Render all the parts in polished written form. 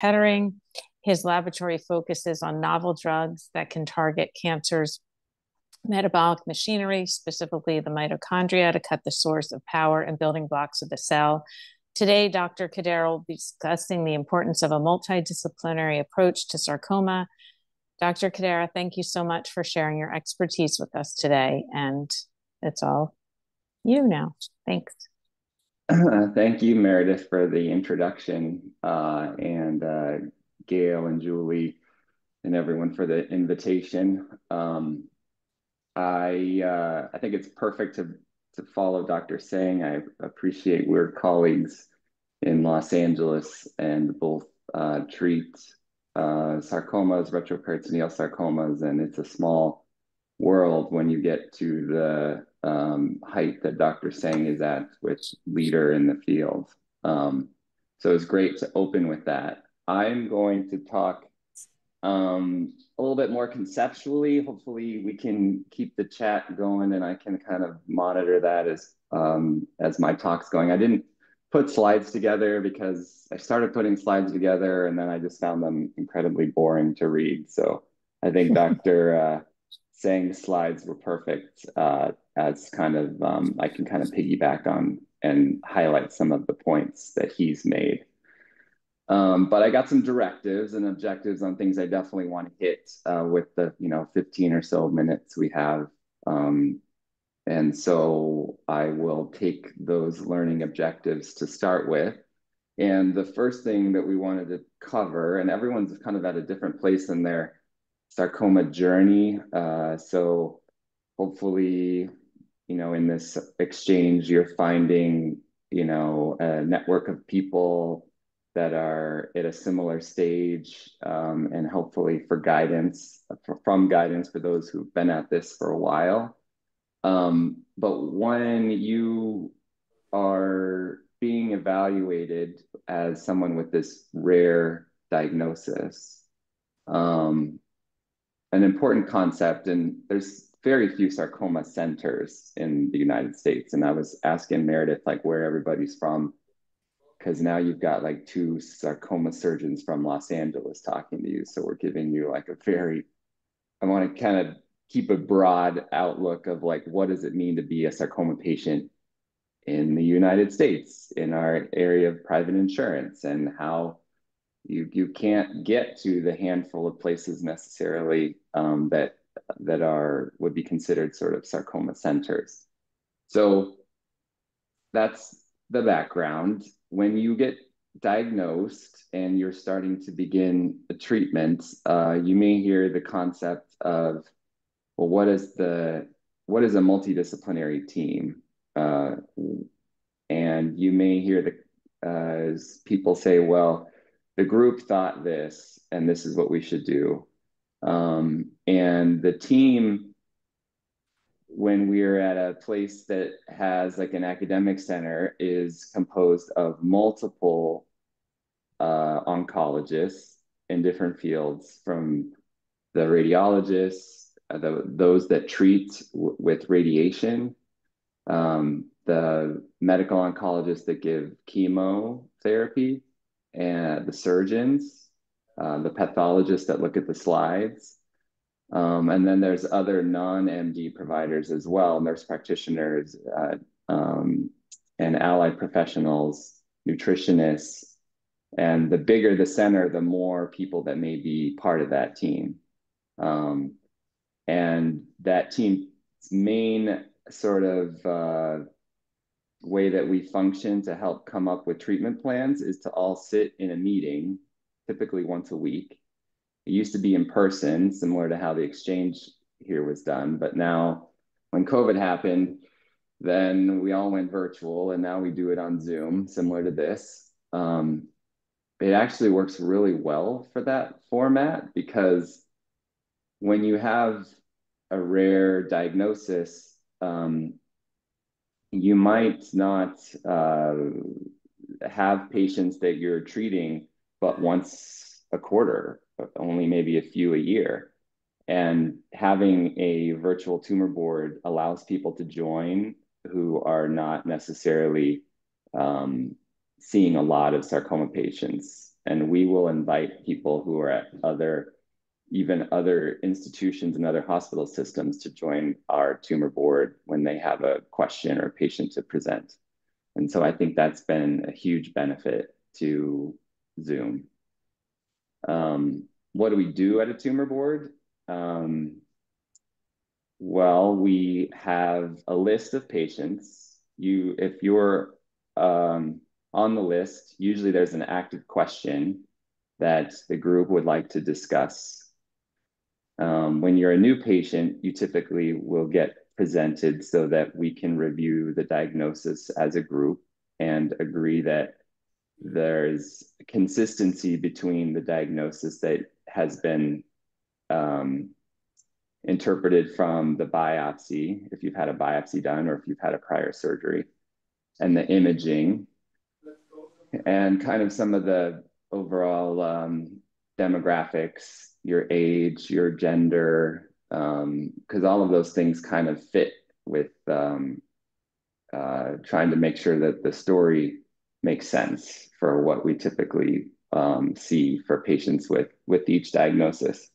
Kettering. His laboratory focuses on novel drugs that can target cancer's metabolic machinery, specifically the mitochondria, to cut the source of power and building blocks of the cell. Today, Dr. Kadera will be discussing the importance of a multidisciplinary approach to sarcoma. Dr. Kadera, thank you so much for sharing your expertise with us today. And it's all you now. Thanks. Thank you, Meredith, for the introduction, and Gail and Julie and everyone for the invitation. I think it's perfect to follow Dr. Singh. I appreciate we're colleagues in Los Angeles and both treat sarcomas, retroperitoneal sarcomas, and it's a small world when you get to the height that Dr. Singh is at, with leader in the field. So it's great to open with that. I'm going to talk a little bit more conceptually. Hopefully we can keep the chat going and I can kind of monitor that as my talk's going. I didn't put slides together because I started putting slides together and then I just found them incredibly boring to read. So I think Dr. Singh's slides were perfect as kind of, I can kind of piggyback on and highlight some of the points that he's made. But I got some directives and objectives on things I definitely want to hit with the 15 or so minutes we have. And so I will take those learning objectives to start with. And the first thing that we wanted to cover, and everyone's kind of at a different place in their sarcoma journey. So hopefully, in this exchange, you're finding, a network of people that are at a similar stage, and hopefully from guidance for those who've been at this for a while. But when you are being evaluated as someone with this rare diagnosis, an important concept, and there's very few sarcoma centers in the United States. And I was asking Meredith, like, where everybody's from, because now you've got like 2 sarcoma surgeons from Los Angeles talking to you. So we're giving you like I want to kind of keep a broad outlook of like, what does it mean to be a sarcoma patient in the United States, in our area of private insurance, and how you can't get to the handful of places necessarily that would be considered sort of sarcoma centers. So that's the background. When you get diagnosed and you're starting to begin a treatment, you may hear the concept of, well, what is a multidisciplinary team? And you may hear people say, well, the group thought this, and this is what we should do. And the team, when we're at a place that has like an academic center, is composed of multiple oncologists in different fields, from the radiologists, those that treat with radiation, the medical oncologists that give chemotherapy, and the surgeons, the pathologists that look at the slides. And then there's other non-MD providers as well, nurse practitioners, and allied professionals, nutritionists. And the bigger the center, the more people that may be part of that team. And that team's main sort of way that we function to help come up with treatment plans is to all sit in a meeting, typically once a week. It used to be in person, similar to how the exchange here was done. But now when COVID happened, then we all went virtual, and now we do it on Zoom, similar to this. It actually works really well for that format, because when you have a rare diagnosis, you might not have patients that you're treating but once a quarter, but only maybe a few a year. And having a virtual tumor board allows people to join who are not necessarily seeing a lot of sarcoma patients. And we will invite people who are at even other institutions and other hospital systems to join our tumor board when they have a question or patient to present. And so I think that's been a huge benefit to Zoom. What do we do at a tumor board? Well, we have a list of patients. If you're on the list, usually there's an active question that the group would like to discuss. When you're a new patient, you typically will get presented so that we can review the diagnosis as a group and agree that there's consistency between the diagnosis that has been interpreted from the biopsy, if you've had a biopsy done or if you've had a prior surgery, and the imaging, and kind of some of the overall demographics, your age, your gender, because all of those things kind of fit with trying to make sure that the story makes sense for what we typically see for patients with each diagnosis.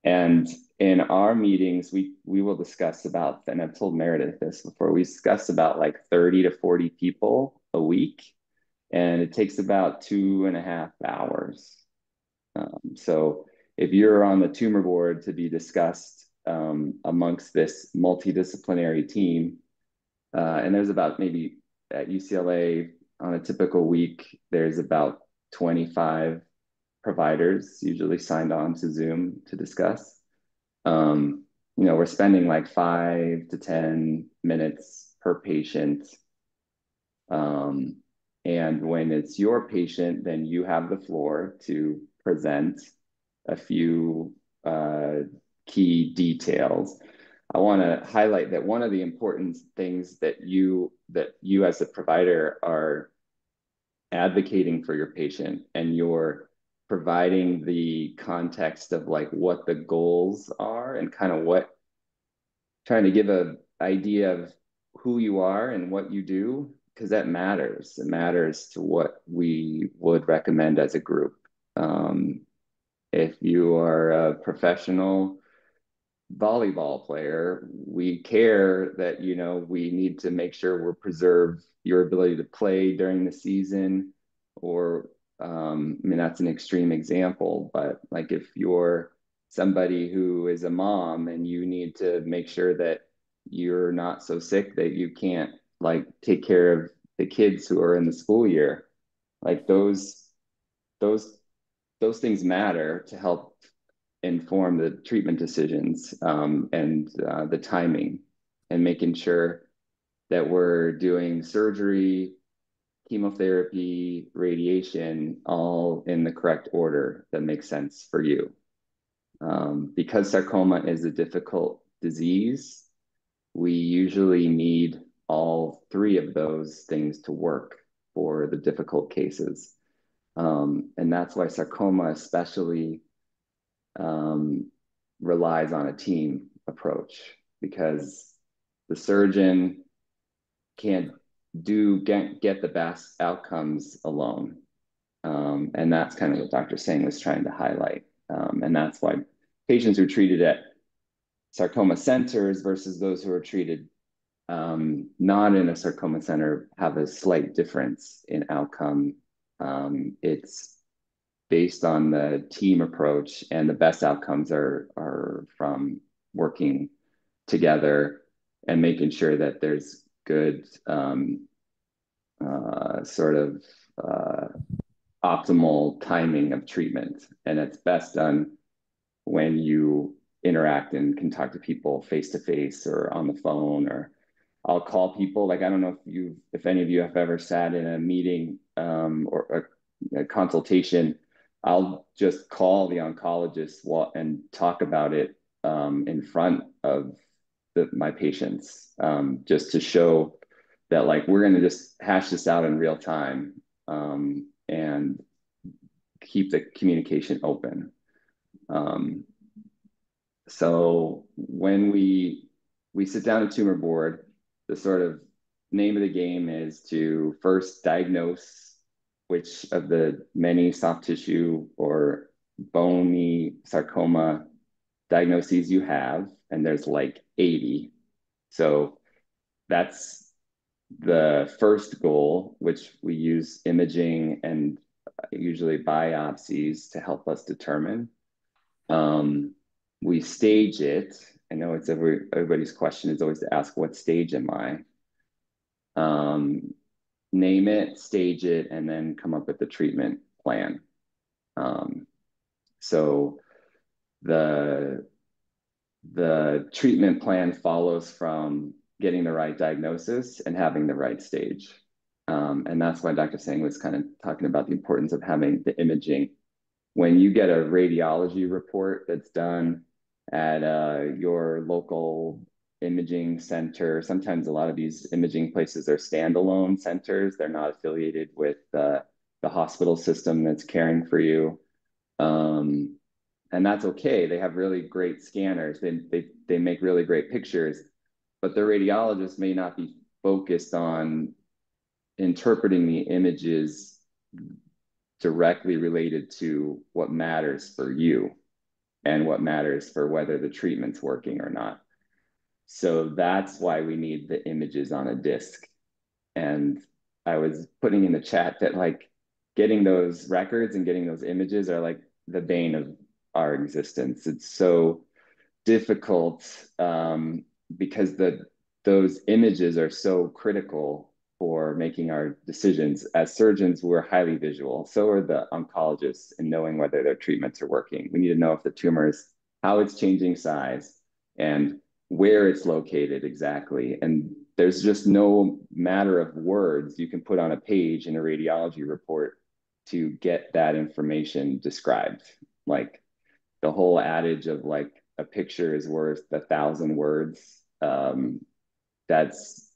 And in our meetings, we will discuss about, and I've told Meredith this before, we discuss about like 30 to 40 people a week, and it takes about 2.5 hours. So if you're on the tumor board to be discussed amongst this multidisciplinary team, and there's about maybe at UCLA on a typical week, there's about 25 providers usually signed on to Zoom to discuss. We're spending like 5 to 10 minutes per patient. And when it's your patient, then you have the floor to present a few key details. I want to highlight that one of the important things that you as a provider are advocating for your patient, and you're providing the context of like what the goals are and kind of trying to give an idea of who you are and what you do, because that matters. It matters to what we would recommend as a group. If you are a professional volleyball player, we care that, we need to make sure we're preserve your ability to play during the season, or, that's an extreme example, but like if you're somebody who is a mom and you need to make sure that you're not so sick that you can't like take care of the kids who are in the school year, like those things matter to help inform the treatment decisions, and the timing, and making sure that we're doing surgery, chemotherapy, radiation, all in the correct order that makes sense for you. Because sarcoma is a difficult disease, we usually need all three of those things to work for the difficult cases. And that's why sarcoma especially relies on a team approach, because the surgeon can't get the best outcomes alone. And that's kind of what Dr. Singh was trying to highlight. And that's why patients who are treated at sarcoma centers versus those who are treated not in a sarcoma center have a slight difference in outcome. It's based on the team approach, and the best outcomes are from working together and making sure that there's good sort of optimal timing of treatment. And it's best done when you interact and can talk to people face to face or on the phone, or I'll call people. Like, I don't know if any of you have ever sat in a meeting or a consultation. I'll just call the oncologist and talk about it in front of my patients, just to show that like we're going to just hash this out in real time, and keep the communication open. So when we sit down at tumor board, the sort of name of the game is to first diagnose which of the many soft tissue or bony sarcoma diagnoses you have, and there's like 80. So that's the first goal, which we use imaging and usually biopsies to help us determine. We stage it. I know it's everybody's question is always to ask, what stage am I? Name it, stage it, and then come up with the treatment plan. So the treatment plan follows from getting the right diagnosis and having the right stage. And that's why Dr. Singh was kind of talking about the importance of having the imaging. When you get a radiology report that's done at your local imaging center, sometimes a lot of these imaging places are standalone centers. They're not affiliated with the hospital system that's caring for you. And that's okay. They have really great scanners. They make really great pictures, but the radiologist may not be focused on interpreting the images directly related to what matters for you and what matters for whether the treatment's working or not. So that's why we need the images on a disc. And I was putting in the chat that like getting those records and getting those images are like the bane of our existence. It's so difficult because those images are so critical for making our decisions. As surgeons, we're highly visual. So are the oncologists in knowing whether their treatments are working. We need to know if the tumor is, how it's changing size, and where it's located exactly. And there's just no matter of words you can put on a page in a radiology report to get that information described. Like the whole adage of like a picture is worth 1,000 words. That's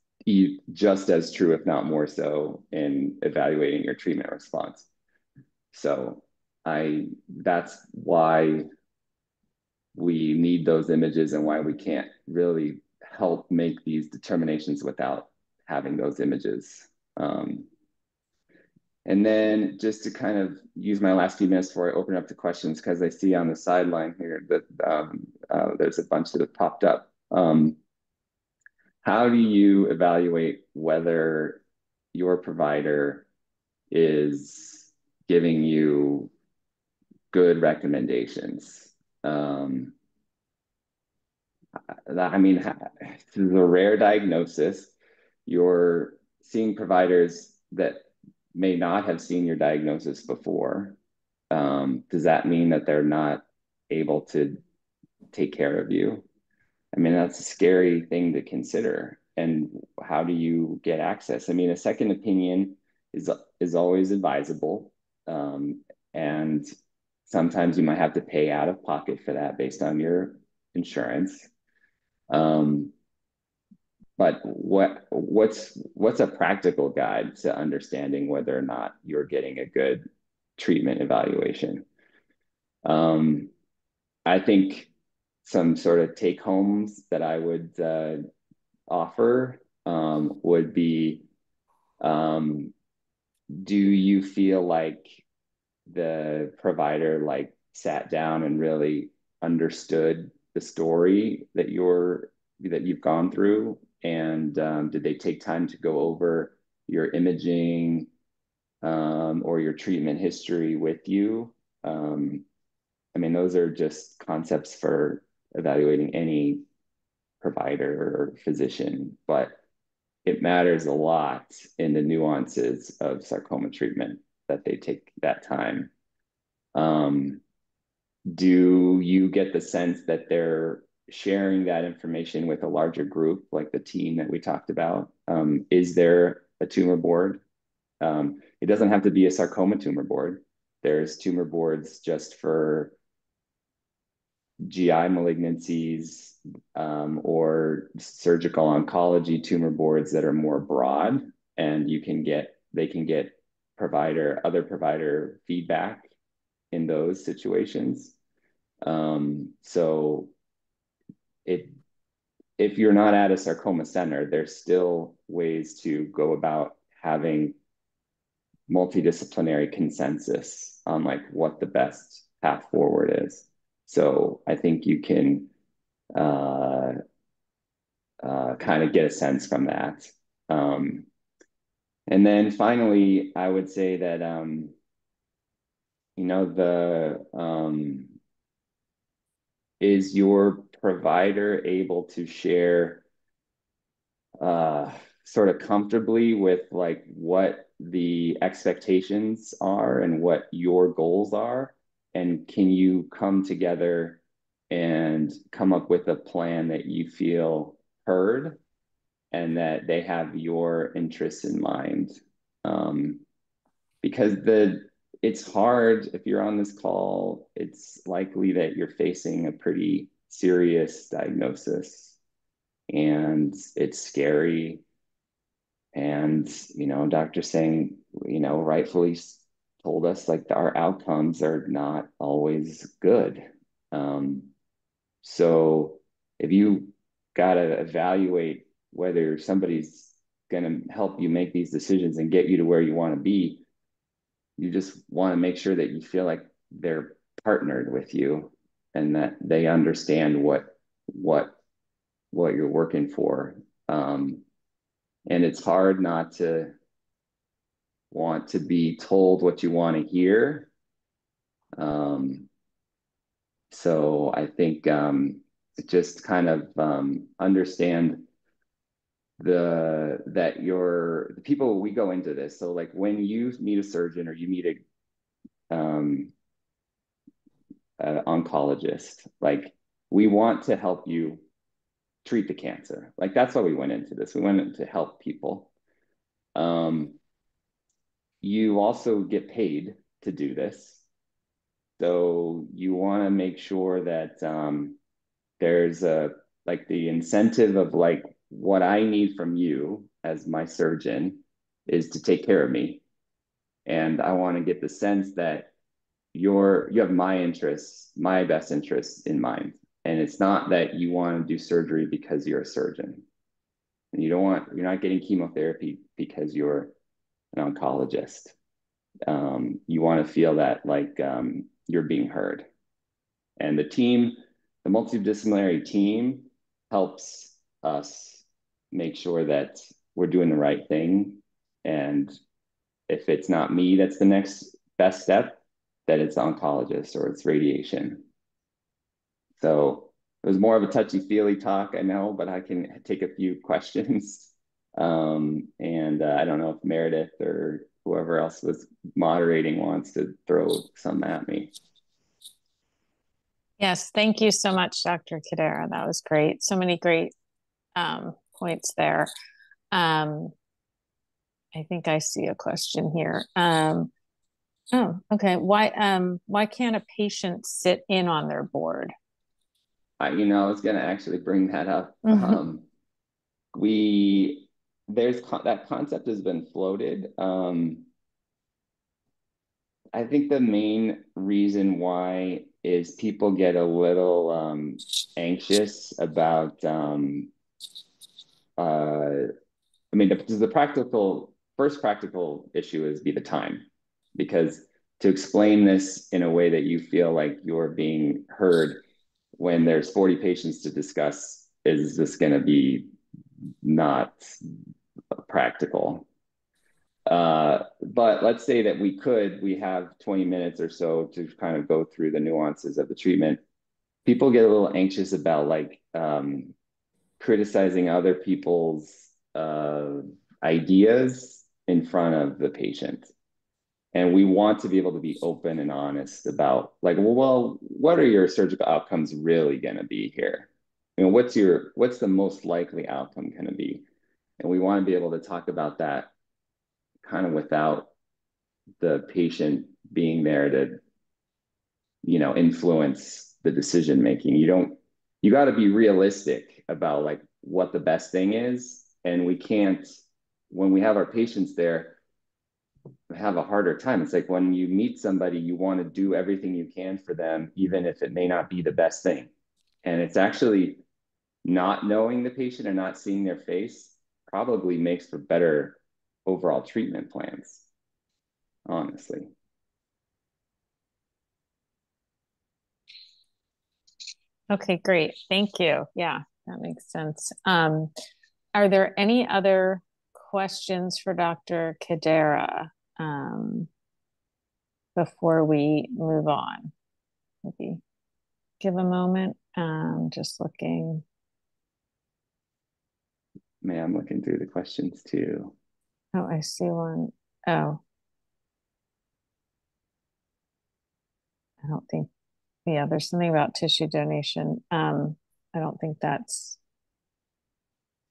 just as true, if not more so, in evaluating your treatment response. So that's why we need those images and why we can't really help make these determinations without having those images. And then just to kind of use my last few minutes before I open up to questions, because I see on the sideline here that there's a bunch that have popped up. How do you evaluate whether your provider is giving you good recommendations? I mean, this is a rare diagnosis. You're seeing providers that may not have seen your diagnosis before. Does that mean that they're not able to take care of you? I mean, that's a scary thing to consider. And how do you get access? I mean, a second opinion is always advisable. And sometimes you might have to pay out of pocket for that based on your insurance. But what's a practical guide to understanding whether or not you're getting a good treatment evaluation? I think some sort of take homes that I would offer would be, do you feel like the provider like sat down and really understood the story that you've gone through, and did they take time to go over your imaging or your treatment history with you? I mean, those are just concepts for evaluating any provider or physician, but it matters a lot in the nuances of sarcoma treatment that they take that time. Do you get the sense that they're sharing that information with a larger group, like the team that we talked about? Is there a tumor board? It doesn't have to be a sarcoma tumor board. There's tumor boards just for GI malignancies or surgical oncology tumor boards that are more broad, and they can get other provider feedback in those situations. So if you're not at a sarcoma center, there's still ways to go about having multidisciplinary consensus on like what the best path forward is. So I think you can kind of get a sense from that. And then finally, I would say that is your provider able to share sort of comfortably with like what the expectations are and what your goals are? And can you come together and come up with a plan that you feel heard and that they have your interests in mind? Because it's hard if you're on this call, it's likely that you're facing a pretty serious diagnosis and it's scary. And, Dr. Singh, rightfully told us like our outcomes are not always good. So if you got to evaluate whether somebody's going to help you make these decisions and get you to where you want to be, you just want to make sure that you feel like they're partnered with you and that they understand what you're working for. And it's hard not to want to be told what you want to hear. So I think just kind of understand the people we go into this. So like when you meet a surgeon or you meet an oncologist, like we want to help you treat the cancer. Like that's why we went into this. We went in to help people. You also get paid to do this. So you want to make sure that there's like the incentive of like what I need from you as my surgeon is to take care of me. And I want to get the sense that you have my interests, my best interests in mind. And it's not that you want to do surgery because you're a surgeon. And you're not getting chemotherapy because you're an oncologist. You want to feel that like you're being heard. And the multidisciplinary team helps us make sure that we're doing the right thing. And if it's not me, that's the next best step, that it's the oncologist or it's radiation. So it was more of a touchy-feely talk, I know, but I can take a few questions. And I don't know if Meredith or whoever else was moderating wants to throw some at me. Yes, thank you so much, Dr. Kadera. That was great. So many great points there. I think I see a question here. Oh, okay. Why can't a patient sit in on their board? I was going to actually bring that up. Mm-hmm. That concept has been floated. I think the main reason why is people get a little anxious about the first practical issue is the time, because to explain this in a way that you feel like you're being heard when there's 40 patients to discuss is just going to be not practical. But let's say that we have 20 minutes or so to kind of go through the nuances of the treatment. People get a little anxious about like criticizing other people's ideas in front of the patient. And we want to be able to be open and honest about like, well, what are your surgical outcomes really going to be here? What's the most likely outcome going to be? And we want to be able to talk about that kind of without the patient being there to, influence the decision making. You got to be realistic about like what the best thing is. And we can't, when we have our patients there, have a harder time. It's like when you meet somebody, you want to do everything you can for them, even if it may not be the best thing. And it's actually not knowing the patient and not seeing their face probably makes for better overall treatment plans. honestly. Okay, great. Thank you. Yeah, that makes sense. Are there any other questions for Dr. Kadera before we move on? Maybe give a moment. Just looking. Man, I'm looking through the questions too. Oh, I see one. Oh, I don't think, yeah, there's something about tissue donation. I don't think that's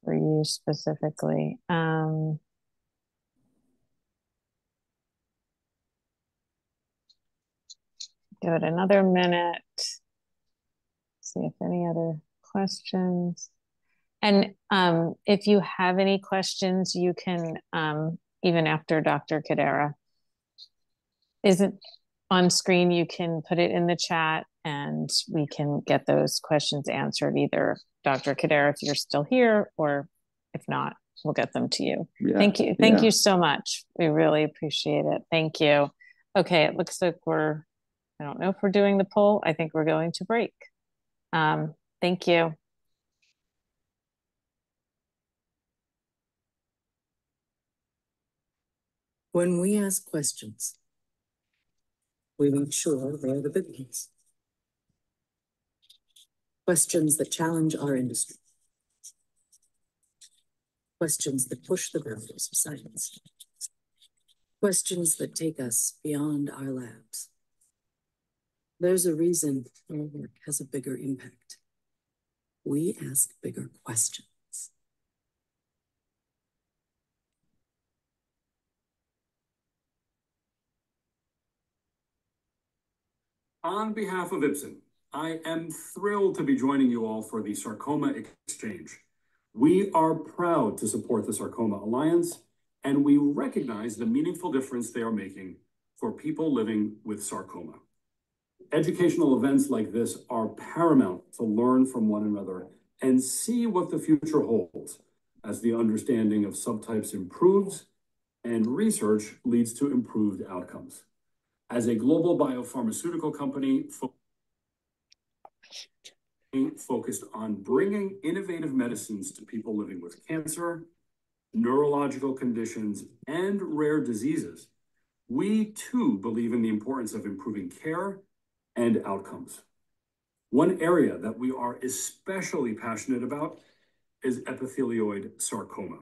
for you specifically. Give it another minute. See if any other questions. And if you have any questions, you can, even after Dr. Kadera isn't on screen, you can put it in the chat and we can get those questions answered, either Dr. Kadera if you're still here, or if not, we'll get them to you. Yeah, thank you. Thank you so much. We really appreciate it. Thank you. Okay, it looks like I don't know if we're doing the poll. I think we're going to break. Thank you. When we ask questions, we make sure they're the big ones. Questions that challenge our industry. Questions that push the boundaries of science. Questions that take us beyond our labs. There's a reason our work has a bigger impact. We ask bigger questions. On behalf of Ipsen, I am thrilled to be joining you all for the Sarcoma Exchange. We are proud to support the Sarcoma Alliance, and we recognize the meaningful difference they are making for people living with sarcoma. Educational events like this are paramount to learn from one another and see what the future holds as the understanding of subtypes improves and research leads to improved outcomes. As a global biopharmaceutical company focused on bringing innovative medicines to people living with cancer, neurological conditions, and rare diseases, we too believe in the importance of improving care and outcomes. One area that we are especially passionate about is epithelioid sarcoma.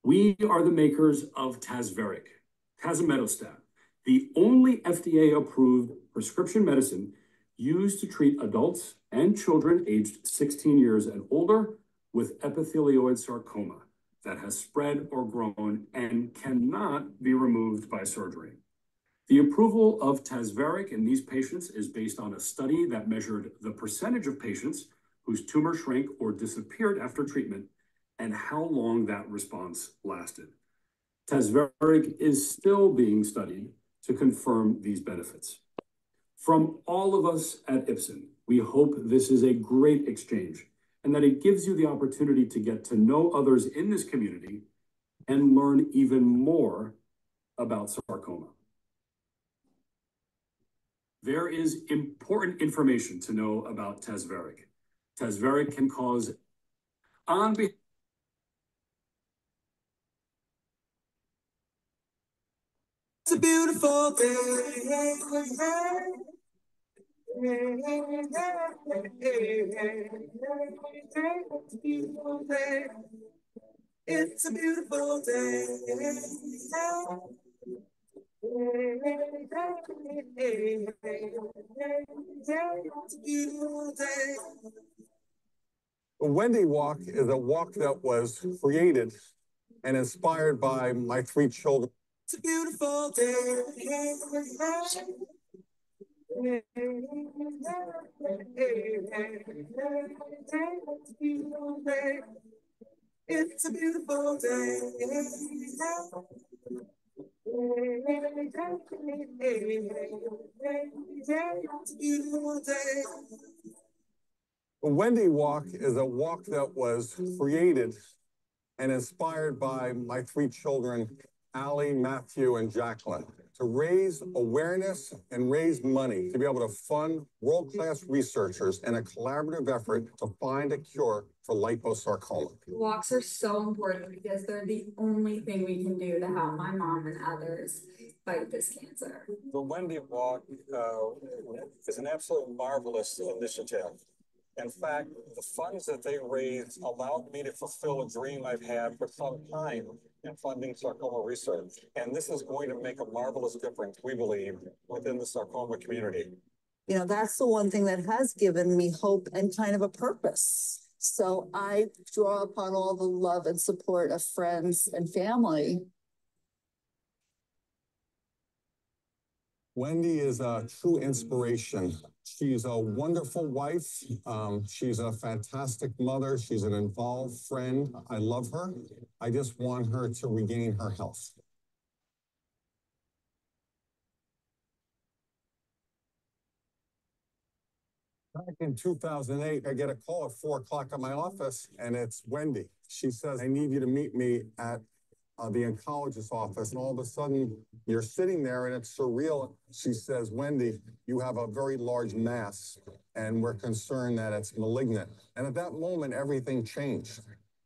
We are the makers of Tazverik, tazemetostat, the only FDA-approved prescription medicine used to treat adults and children aged 16 years and older with epithelioid sarcoma that has spread or grown and cannot be removed by surgery. The approval of Tazverik in these patients is based on a study that measured the percentage of patients whose tumor shrank or disappeared after treatment and how long that response lasted. Tazverik is still being studied to confirm these benefits. From all of us at Ipsen, we hope this is a great exchange and that it gives you the opportunity to get to know others in this community and learn even more about sarcoma. There is important information to know about Tazverik. Tazverik can cause It's a beautiful day. It's a beautiful day. A Wendy Walk is a walk that was created and inspired by my three children. It's a beautiful day. It's a beautiful day. A Wendy Walk is a walk that was created and inspired by my three children, Allie, Matthew, and Jacqueline. to raise awareness and raise money to be able to fund world-class researchers in a collaborative effort to find a cure for liposarcoma. Walks are so important because they're the only thing we can do to help my mom and others fight this cancer. The Wendy Walk is an absolutely marvelous initiative. In fact, the funds that they raised allowed me to fulfill a dream I've had for some time in funding sarcoma research. And this is going to make a marvelous difference, we believe, within the sarcoma community. You know, that's the one thing that has given me hope and kind of a purpose. So I draw upon all the love and support of friends and family. Wendy is a true inspiration. She's a wonderful wife. She's a fantastic mother. She's an involved friend. I love her. I just want her to regain her health. Back in 2008, I get a call at 4 o'clock at my office, and it's Wendy. She says, I need you to meet me at the oncologist's office. And all of a sudden, you're sitting there, and it's surreal. She says, Wendy, you have a very large mass, and we're concerned that it's malignant. And at that moment, everything changed.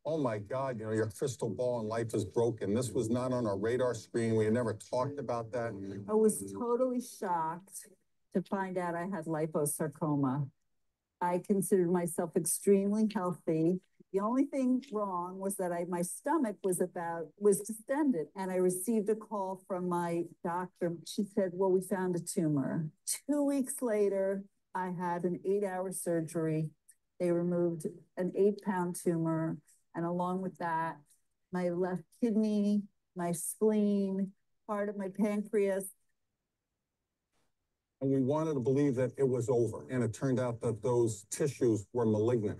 Oh my God, you know, your crystal ball in life is broken. This was not on our radar screen. We had never talked about that. I was totally shocked to find out I had liposarcoma. I considered myself extremely healthy. The only thing wrong was that my stomach was distended, and I received a call from my doctor. She said, well, we found a tumor. 2 weeks later, I had an 8-hour surgery. They removed an 8-pound tumor. And along with that, my left kidney, my spleen, part of my pancreas. And we wanted to believe that it was over. And it turned out that those tissues were malignant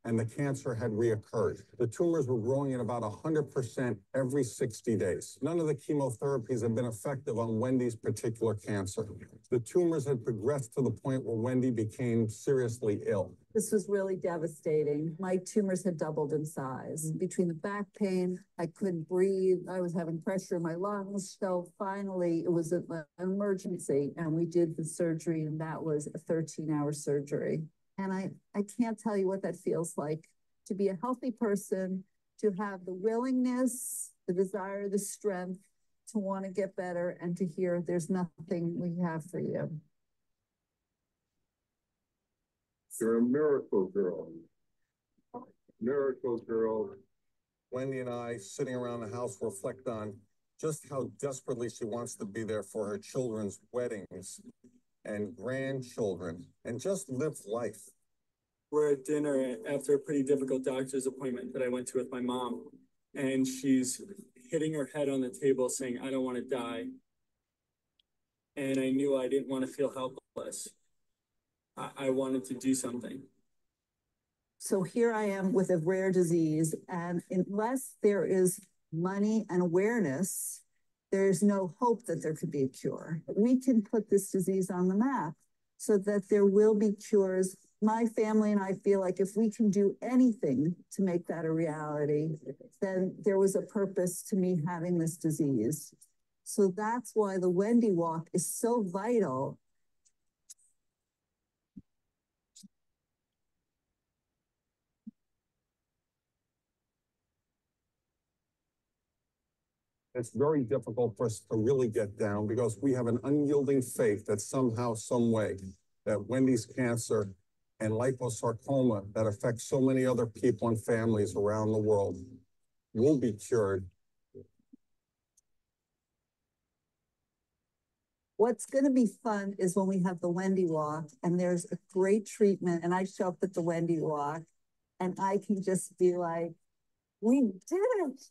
and the cancer had reoccurred. The tumors were growing at about 100% every 60 days. None of the chemotherapies had been effective on Wendy's particular cancer. The tumors had progressed to the point where Wendy became seriously ill. This was really devastating. My tumors had doubled in size. Between the back pain, I couldn't breathe. I was having pressure in my lungs. So finally, it was an emergency, and we did the surgery, and that was a 13-hour surgery. And I can't tell you what that feels like, to be a healthy person, to have the willingness, the desire, the strength to want to get better, and to hear there's nothing we have for you. You're a miracle girl. Miracle girl. Wendy and I, sitting around the house, reflect on just how desperately she wants to be there for her children's weddings and grandchildren and just live life. We're at dinner after a pretty difficult doctor's appointment that I went to with my mom, and she's hitting her head on the table saying, I don't want to die. And I knew I didn't want to feel helpless. I wanted to do something. So here I am with a rare disease, and unless there is money and awareness, there's no hope that there could be a cure. We can put this disease on the map so that there will be cures. My family and I feel like if we can do anything to make that a reality, then there was a purpose to me having this disease. So that's why the Wendy Walk is so vital. It's very difficult for us to really get down because we have an unyielding faith that somehow, some way, that Wendy's cancer and liposarcoma that affects so many other people and families around the world will be cured. What's going to be fun is when we have the Wendy Walk and there's a great treatment, and I show up at the Wendy Walk and I can just be like, we did it.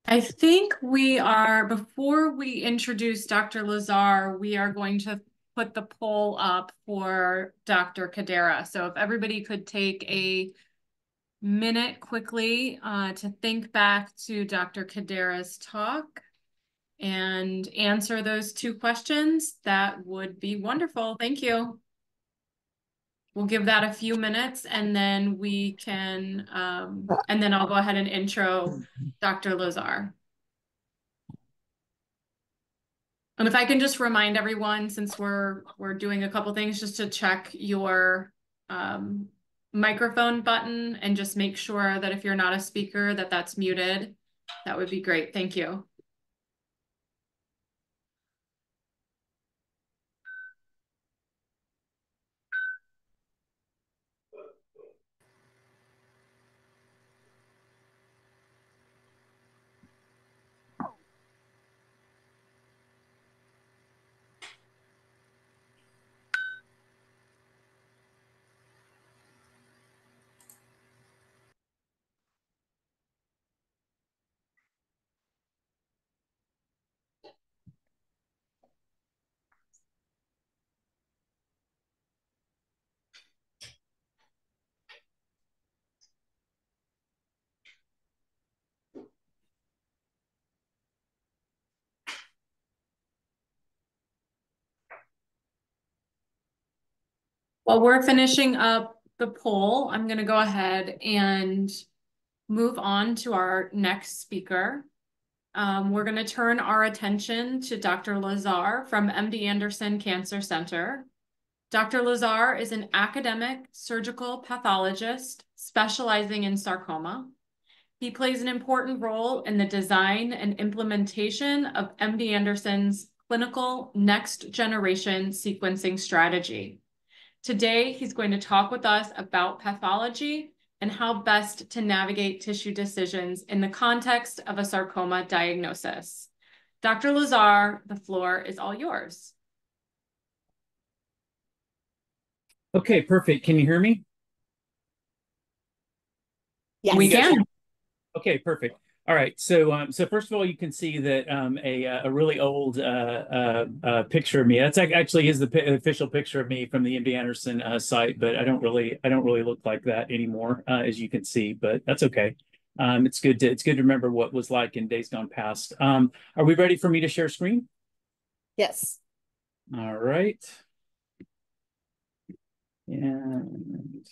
I think before we introduce Dr. Lazar, we are going to put the poll up for Dr. Kadera. So if everybody could take a minute quickly to think back to Dr. Kadera's talk and answer those 2 questions, that would be wonderful. Thank you. We'll give that a few minutes and then we can, and then I'll go ahead and intro Dr. Lazar. And if I can just remind everyone, since we're doing a couple things, just to check your microphone button and just make sure that if you're not a speaker, that's muted. That would be great. Thank you. While we're finishing up the poll, I'm going to go ahead and move on to our next speaker. We're going to turn our attention to Dr. Lazar from MD Anderson Cancer Center. Dr. Lazar is an academic surgical pathologist specializing in sarcoma. He plays an important role in the design and implementation of MD Anderson's clinical next generation sequencing strategy. Today, he's going to talk with us about pathology and how best to navigate tissue decisions in the context of a sarcoma diagnosis. Dr. Lazar, the floor is all yours. Okay, perfect. Can you hear me? Yes. We can. Okay, perfect. All right. So, so first of all, you can see that a really old picture of me. That's actually is the official picture of me from the MD Anderson site, but I don't really look like that anymore, as you can see. But that's okay. It's good to remember what was like in days gone past. Are we ready for me to share screen? Yes. All right. And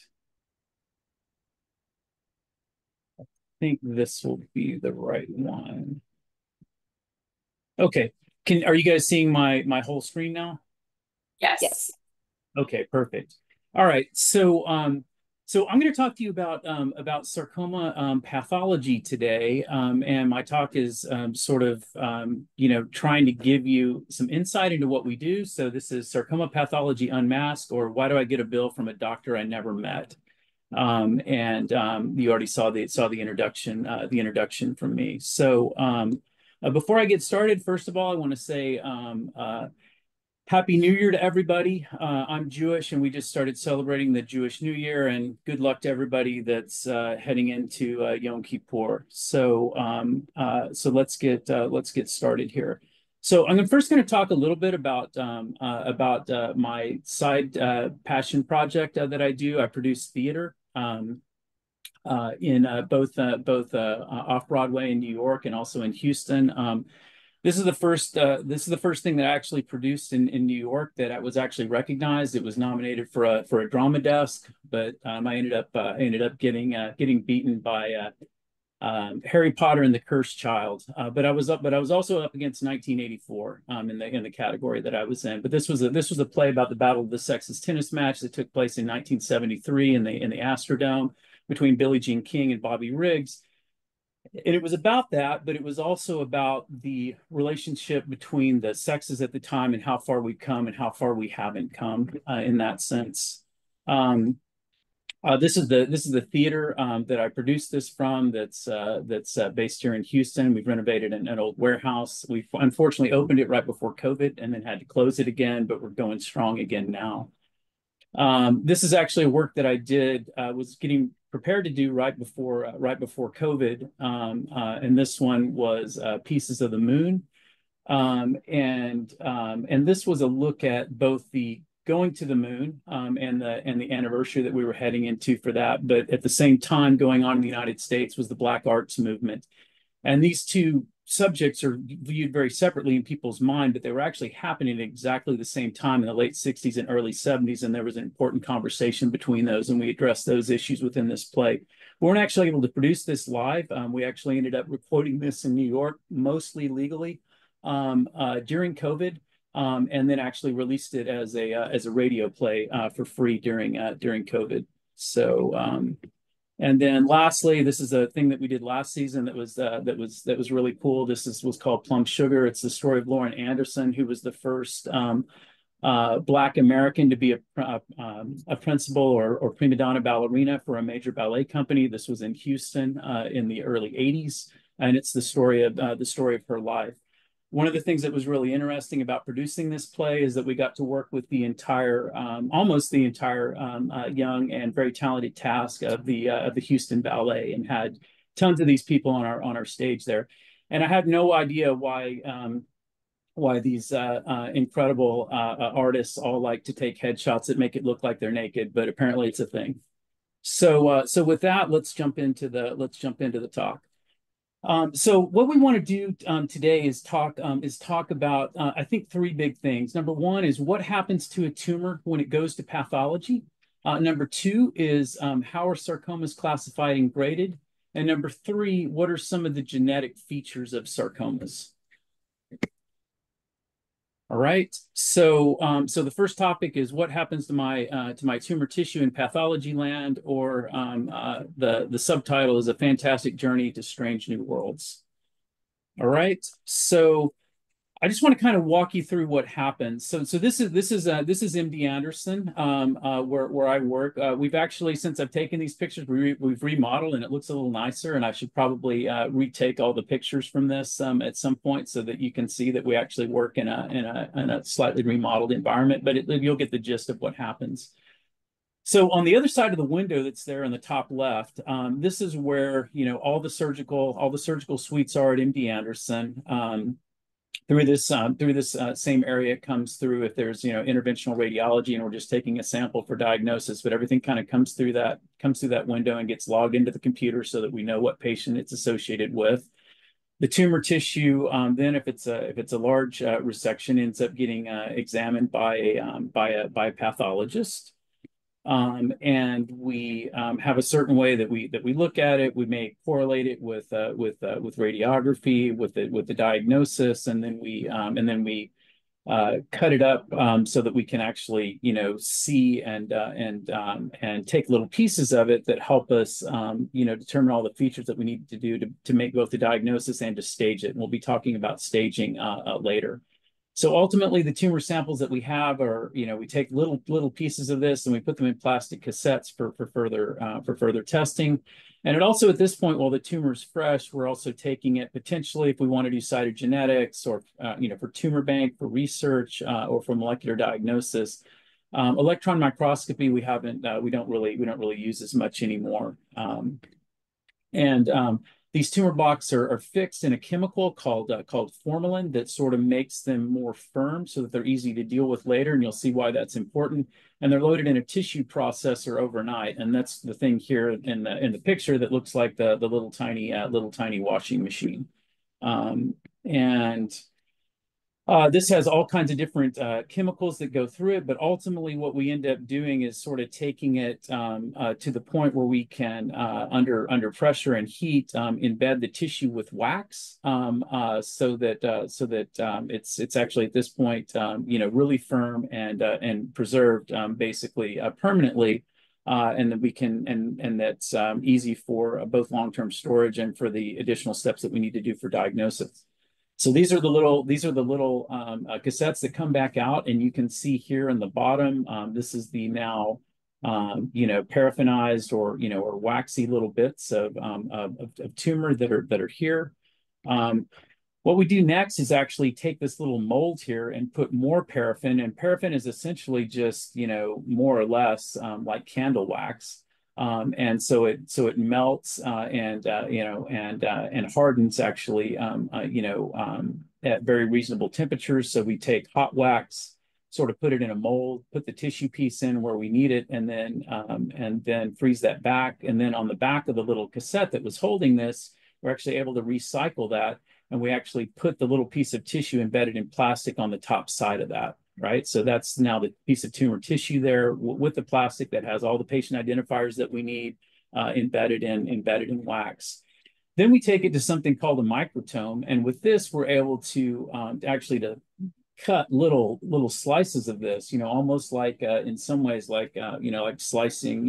I think this will be the right one. Okay. Are you guys seeing my whole screen now? Yes. Yes. Okay, perfect. All right. So so I'm going to talk to you about sarcoma pathology today. And my talk is sort of trying to give you some insight into what we do. So this is Sarcoma Pathology Unmasked, or Why Do I Get a Bill from a Doctor I Never Met? You already saw the introduction from me. So before I get started, first of all, I want to say Happy New Year to everybody. I'm Jewish, and we just started celebrating the Jewish New Year, and good luck to everybody that's heading into Yom Kippur. So let's get started here. So I'm first going to talk a little bit about my side passion project that I do. I produce theater in both off Broadway in New York and also in Houston. This is the first thing that I actually produced in New York that I was actually recognized. It was nominated for a drama desk, but I ended up getting beaten by Harry Potter and the Cursed Child. But I was also up against 1984 in the category that I was in. But this was a play about the Battle of the Sexes tennis match that took place in 1973 in the Astrodome between Billie Jean King and Bobby Riggs. And it was about that, but it was also about the relationship between the sexes at the time and how far we've come and how far we haven't come in that sense. This is the theater that I produced this from. That's based here in Houston. We've renovated an old warehouse. We unfortunately opened it right before COVID and then had to close it again, but we're going strong again now. This is actually a work that I did, was getting prepared to do right before COVID. And this one was Pieces of the Moon. And this was a look at both the going to the moon and the anniversary that we were heading into for that. But at the same time, going on in the United States was the Black Arts movement. And these two subjects are viewed very separately in people's mind, but they were actually happening at exactly the same time in the late 60s and early 70s. And there was an important conversation between those, and we addressed those issues within this play. We weren't actually able to produce this live. We actually ended up recording this in New York, mostly legally, during COVID, and then actually released it as a radio play for free during COVID. So and then lastly, this is a thing that we did last season that was really cool. This was called Plum Sugar. It's the story of Lauren Anderson, who was the first Black American to be a principal or prima donna ballerina for a major ballet company. This was in Houston in the early 80s, and it's the story of her life. One of the things that was really interesting about producing this play is that we got to work with the entire, almost the entire young and very talented cast of the Houston Ballet, and had tons of these people on our stage there. And I had no idea why these incredible artists all like to take headshots that make it look like they're naked, but apparently it's a thing. So with that, let's jump into the talk. So what we want to do today is talk about, I think, three big things. Number one is what happens to a tumor when it goes to pathology. Number two is how are sarcomas classified and graded? And number three, what are some of the genetic features of sarcomas? All right, so the first topic is what happens to my tumor tissue in pathology land, or the subtitle is A Fantastic Journey to Strange New Worlds. All right, so I just want to kind of walk you through what happens. So this is MD Anderson, where I work. We've actually, since I've taken these pictures, we've remodeled, and it looks a little nicer. And I should probably retake all the pictures from this at some point, so that you can see that we actually work in a slightly remodeled environment. But you'll get the gist of what happens. So on the other side of the window that's there in the top left, this is where all the surgical suites are at MD Anderson. Through this same area comes through if there's interventional radiology and we're just taking a sample for diagnosis, but everything kind of comes through that window and gets logged into the computer so that we know what patient it's associated with. The tumor tissue, then if it's a large resection, ends up getting examined by a pathologist. And we have a certain way that we look at it. We may correlate it with radiography, with the diagnosis, and then we cut it up so that we can actually see and take little pieces of it that help us determine all the features that we need to do to make both the diagnosis and to stage it. And we'll be talking about staging later. So ultimately, the tumor samples that we have are, we take little pieces of this and we put them in plastic cassettes for further testing. And it also, at this point, while the tumor is fresh, we're also taking it potentially if we want to do cytogenetics or for tumor bank, for research, or for molecular diagnosis. Electron microscopy we don't really use as much anymore. These tumor blocks are fixed in a chemical called formalin that sort of makes them more firm so that they're easy to deal with later, and you'll see why that's important. And they're loaded in a tissue processor overnight, and that's the thing here in the picture that looks like the little tiny washing machine. This has all kinds of different chemicals that go through it, but ultimately what we end up doing is sort of taking it to the point where we can, under pressure and heat, embed the tissue with wax, so that it's actually at this point really firm and preserved basically permanently, and that we can and that's easy for both long-term storage and for the additional steps that we need to do for diagnosis. So these are the little cassettes that come back out, and you can see here in the bottom. This is the now paraffinized or waxy little bits of tumor that are here. What we do next is actually take this little mold here and put more paraffin, and paraffin is essentially just more or less like candle wax. And so it melts and hardens actually at very reasonable temperatures. So we take hot wax sort of put it in a mold, put the tissue piece in where we need it, and then freeze that back. And then on the back of the little cassette that was holding this, we're actually able to recycle that. And we actually put the little piece of tissue embedded in plastic on the top side of that, right? So that's now the piece of tumor tissue there with the plastic that has all the patient identifiers that we need embedded in wax. Then we take it to something called a microtome. And with this, we're able to actually to cut little slices of this, almost like in some ways like like slicing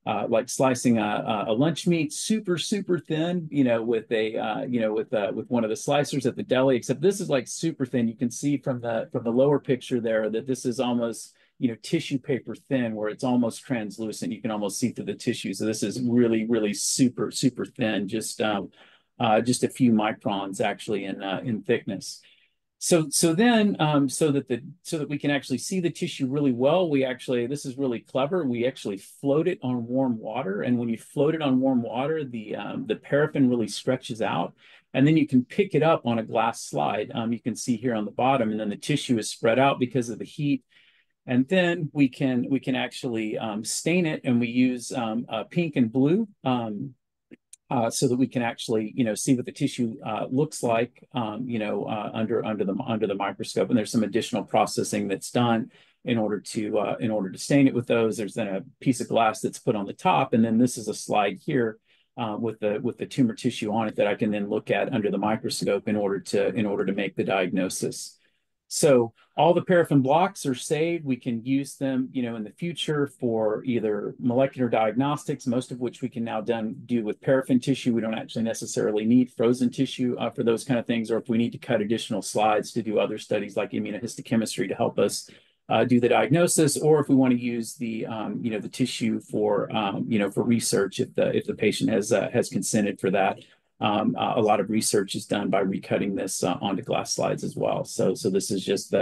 like slicing a lunch meat super thin, with a with one of the slicers at the deli. Except this is like super thin. You can see from the lower picture there that this is almost tissue paper thin, where it's almost translucent. You can almost see through the tissue. So this is really super thin, just a few microns actually in thickness. So that we can actually see the tissue really well, this is really clever. We actually float it on warm water, and when you float it on warm water, the paraffin really stretches out, and then you can pick it up on a glass slide. You can see here on the bottom, and then the tissue is spread out because of the heat. And then we can actually stain it, and we use pink and blue. So that we can actually, see what the tissue looks like, under the microscope. And there's some additional processing that's done in order to stain it with those. There's then a piece of glass that's put on the top, and then this is a slide here with the tumor tissue on it that I can then look at under the microscope in order to make the diagnosis. So all the paraffin blocks are saved. We can use them, in the future for either molecular diagnostics, most of which we can now do with paraffin tissue. We don't actually necessarily need frozen tissue for those kind of things, or if we need to cut additional slides to do other studies like immunohistochemistry to help us do the diagnosis, or if we want to use the the tissue for for research if the patient has consented for that. A lot of research is done by recutting this onto glass slides as well. So this is just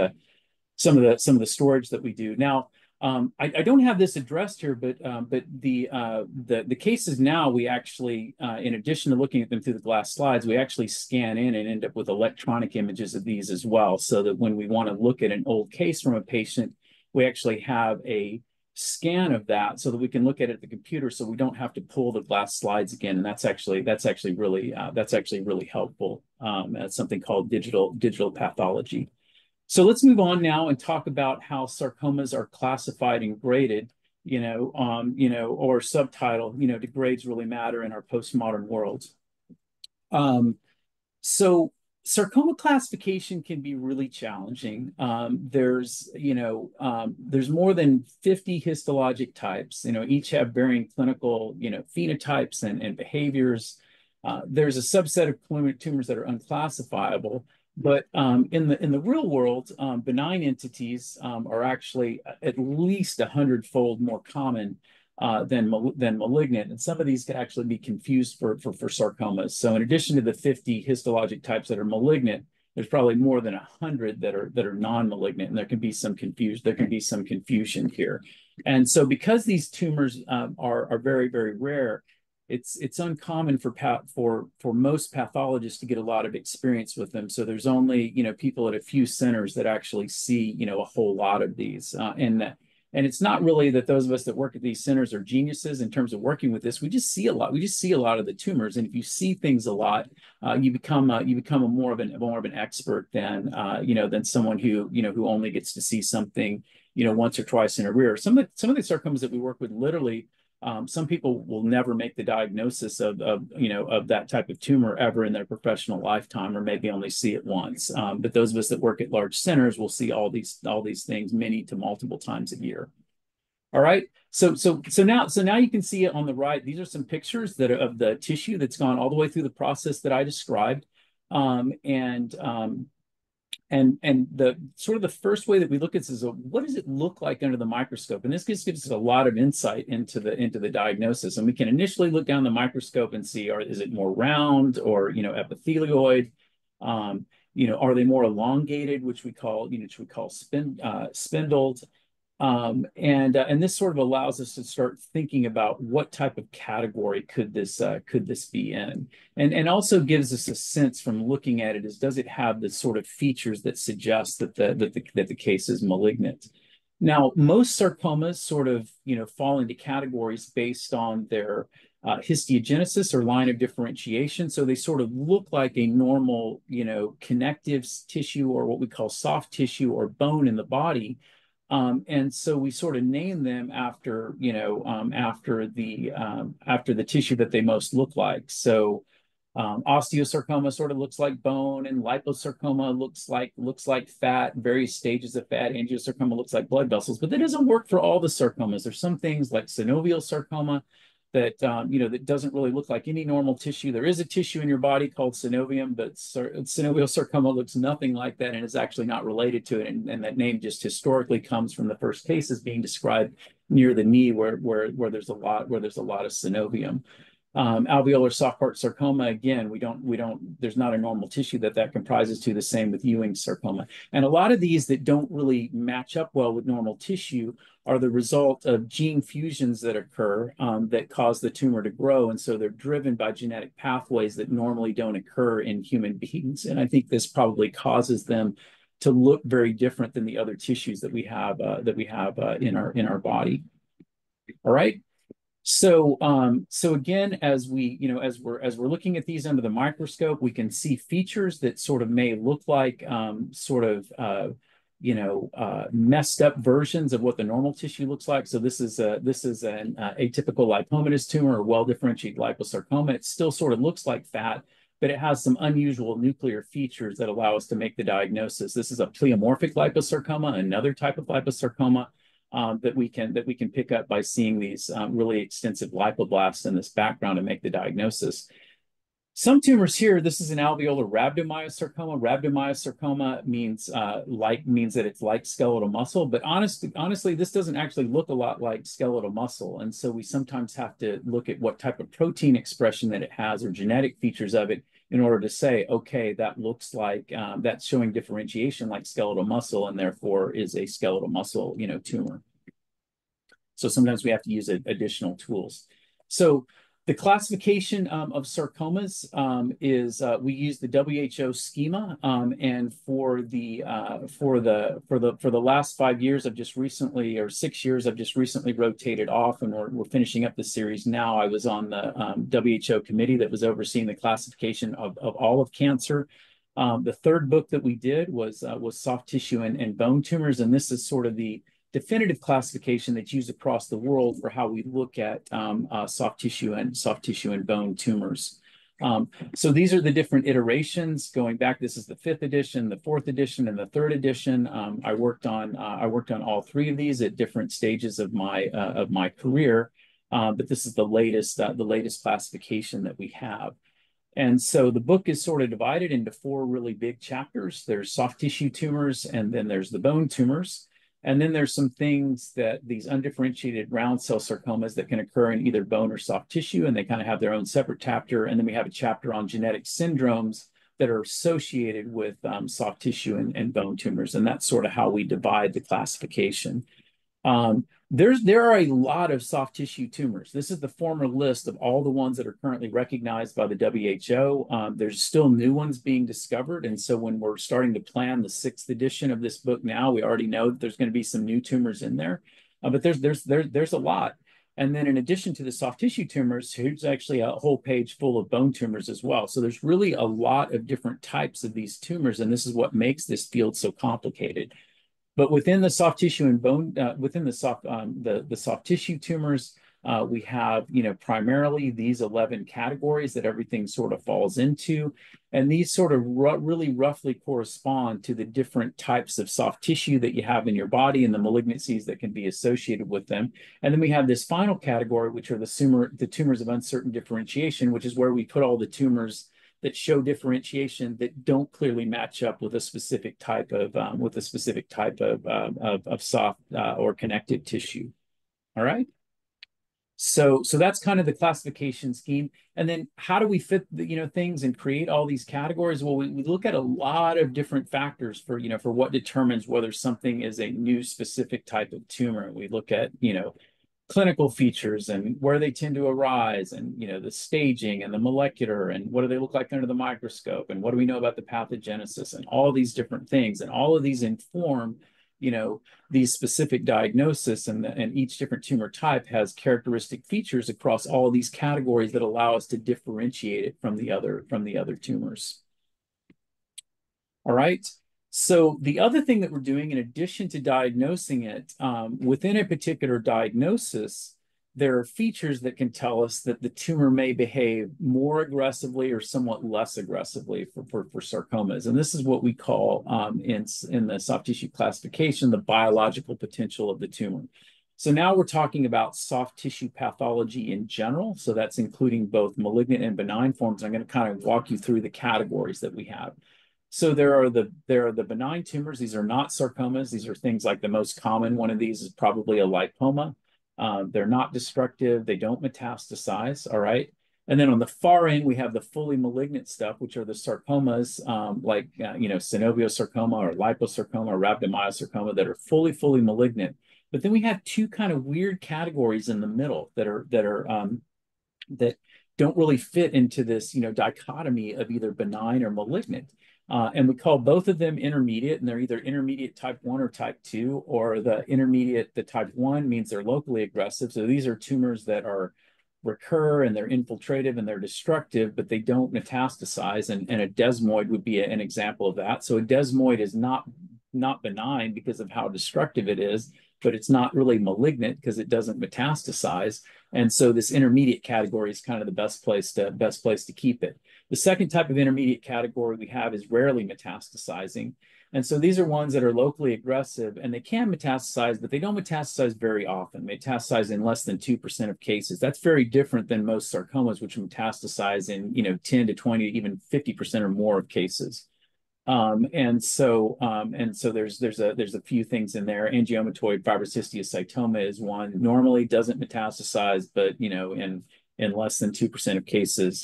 some of the storage that we do now. I don't have this addressed here, but the cases now, we actually, in addition to looking at them through the glass slides, we actually scan in and end up with electronic images of these as well, so that when we want to look at an old case from a patient, we actually have a scan of that so that we can look at it at the computer, so we don't have to pull the glass slides again. And that's actually really helpful. That's something called digital pathology. So let's move on now and talk about how sarcomas are classified and graded, or subtitle, do grades really matter in our postmodern world? So sarcoma classification can be really challenging. There's more than 50 histologic types, each have varying clinical, phenotypes and behaviors. There's a subset of tumors that are unclassifiable. But in the real world, benign entities are actually at least 100-fold more common than malignant, and some of these can actually be confused for sarcomas. So in addition to the 50 histologic types that are malignant, there's probably more than 100 that are non-malignant, and there can be some confusion here. And so because these tumors are very rare, it's uncommon for most pathologists to get a lot of experience with them. So there's only people at a few centers that actually see a whole lot of these, and it's not really that those of us that work at these centers are geniuses in terms of working with this. We just see a lot. We just see a lot of the tumors, and if you see things a lot, you become more of an expert than than someone who only gets to see something once or twice in a year. Some of the sarcomas that we work with, literally. Some people will never make the diagnosis of that type of tumor ever in their professional lifetime, or maybe only see it once. But those of us that work at large centers will see all these things many to multiple times a year. All right. So now you can see it on the right. These are some pictures of the tissue that's gone all the way through the process that I described, and the sort of the first way that we look at this is what does it look like under the microscope? And this gives us a lot of insight into the diagnosis. And we can initially look down the microscope and see, is it more round or epithelioid? Are they more elongated, which we call spindled? And this sort of allows us to start thinking about what type of category could this be in, and also gives us a sense from looking at it is, does it have the sort of features that suggest that the case is malignant? Now, most sarcomas sort of fall into categories based on their histiogenesis or line of differentiation. So they sort of look like a normal connective tissue, or what we call soft tissue or bone in the body. And so we sort of name them after after the tissue that they most look like. So osteosarcoma sort of looks like bone, and liposarcoma looks like fat, various stages of fat. Angiosarcoma looks like blood vessels, but that doesn't work for all the sarcomas. There's some things like synovial sarcoma that that doesn't really look like any normal tissue. There is a tissue in your body called synovium, but synovial sarcoma looks nothing like that, and is actually not related to it. And that name just historically comes from the first cases being described near the knee, where there's a lot of synovium. Alveolar soft part sarcoma, again, there's not a normal tissue that comprises to. The same with Ewing sarcoma. And a lot of these that don't really match up well with normal tissue are the result of gene fusions that occur that cause the tumor to grow. And so they're driven by genetic pathways that normally don't occur in human beings. And I think this probably causes them to look very different than the other tissues that we have in our body. All right. So again, as we're looking at these under the microscope, we can see features that sort of may look like messed up versions of what the normal tissue looks like. So this is an atypical lipomatous tumor, or well-differentiated liposarcoma. It still sort of looks like fat, but it has some unusual nuclear features that allow us to make the diagnosis. This is a pleomorphic liposarcoma, another type of liposarcoma that we can pick up by seeing these really extensive lipoblasts in this background and make the diagnosis. Some tumors here, this is an alveolar rhabdomyosarcoma. Rhabdomyosarcoma means that it's like skeletal muscle, but honestly, this doesn't actually look a lot like skeletal muscle. And so we sometimes have to look at what type of protein expression that it has, or genetic features of it, in order to say, okay, that looks like that's showing differentiation like skeletal muscle, and therefore is a skeletal muscle tumor. So sometimes we have to use additional tools. So the classification of sarcomas is we use the WHO schema, and for the last 5 years, I've just recently, or 6 years, I've just recently rotated off, and we're finishing up the series now. I was on the WHO committee that was overseeing the classification of all of cancer. The third book that we did was soft tissue and bone tumors, and this is sort of the definitive classification that's used across the world for how we look at soft tissue and bone tumors. So these are the different iterations going back. This is the 5th edition, the 4th edition, and the 3rd edition. I worked on all 3 of these at different stages of my career, but this is the latest classification that we have. And so the book is sort of divided into 4 really big chapters. There's soft tissue tumors, and then there's the bone tumors. And then there's some things that these undifferentiated round cell sarcomas that can occur in either bone or soft tissue, and they kind of have their own separate chapter. And then we have a chapter on genetic syndromes that are associated with soft tissue and bone tumors. And that's sort of how we divide the classification. There are a lot of soft tissue tumors. This is the former list of all the ones that are currently recognized by the WHO. There's still new ones being discovered. And so when we're starting to plan the 6th edition of this book now, we already know that there's going to be some new tumors in there. But there's a lot. And then in addition to the soft tissue tumors, here's actually a whole page full of bone tumors as well. So there's really a lot of different types of these tumors. And this is what makes this field so complicated. But within the soft tissue and bone, within the soft tissue tumors, we have primarily these 11 categories that everything sort of falls into, and these sort of really roughly correspond to the different types of soft tissue that you have in your body and the malignancies that can be associated with them. And then we have this final category, which are the tumors of uncertain differentiation, which is where we put all the tumors that show differentiation that don't clearly match up with a specific type of soft or connective tissue. All right. So that's kind of the classification scheme. And then how do we fit the, things and create all these categories? Well, we look at a lot of different factors for, for what determines whether something is a new specific type of tumor. We look at, clinical features and where they tend to arise, and the staging and the molecular, and what do they look like under the microscope, and what do we know about the pathogenesis, and all these different things. And all of these inform these specific diagnosis, and each different tumor type has characteristic features across all of these categories that allow us to differentiate it from the other tumors. All right. So the other thing that we're doing, in addition to diagnosing it, within a particular diagnosis, there are features that can tell us that the tumor may behave more aggressively or somewhat less aggressively for sarcomas. And this is what we call, in the soft tissue classification, the biological potential of the tumor. So now we're talking about soft tissue pathology in general. So that's including both malignant and benign forms. I'm going to kind of walk you through the categories that we have. So there are the benign tumors. These are not sarcomas. These are things like the most common one of these is probably a lipoma. They're not destructive. They don't metastasize. All right. And then on the far end, we have the fully malignant stuff, which are the sarcomas, like synoviosarcoma or liposarcoma or rhabdomyosarcoma, that are fully malignant. But then we have two kind of weird categories in the middle that don't really fit into this dichotomy of either benign or malignant. And we call both of them intermediate, and they're either intermediate type 1 or type 2, or the type 1 means they're locally aggressive. So these are tumors that recur, and they're infiltrative, and they're destructive, but they don't metastasize. And a desmoid would be an example of that. So a desmoid is not benign because of how destructive it is, but it's not really malignant because it doesn't metastasize. And so this intermediate category is kind of the best place to keep it. The second type of intermediate category we have is rarely metastasizing. And so these are ones that are locally aggressive, and they can metastasize, but they don't metastasize very often. They metastasize in less than 2% of cases. That's very different than most sarcomas, which metastasize in 10 to 20, even 50% or more of cases. And so there's a few things in there. Angiomatoid fibrocystiocytoma is one. Normally doesn't metastasize, but in less than 2% of cases,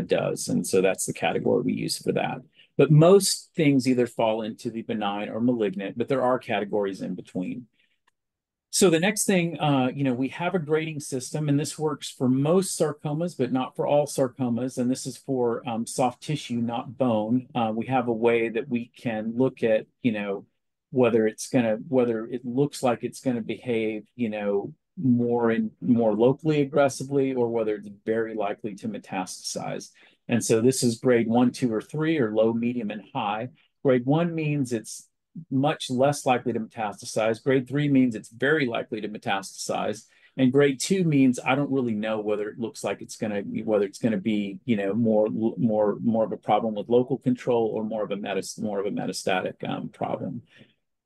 does. And so that's the category we use for that. But most things either fall into the benign or malignant, but there are categories in between. So the next thing, we have a grading system, and this works for most sarcomas, but not for all sarcomas. And this is for soft tissue, not bone. We have a way that we can look at, whether it looks like it's going to behave, more locally aggressively, or whether it's very likely to metastasize. And so this is grade 1, 2, or 3, or low, medium, and high. Grade 1 means it's much less likely to metastasize. Grade 3 means it's very likely to metastasize. And grade 2 means I don't really know whether it looks like whether it's going to be, more of a problem with local control, or more of a metastatic problem.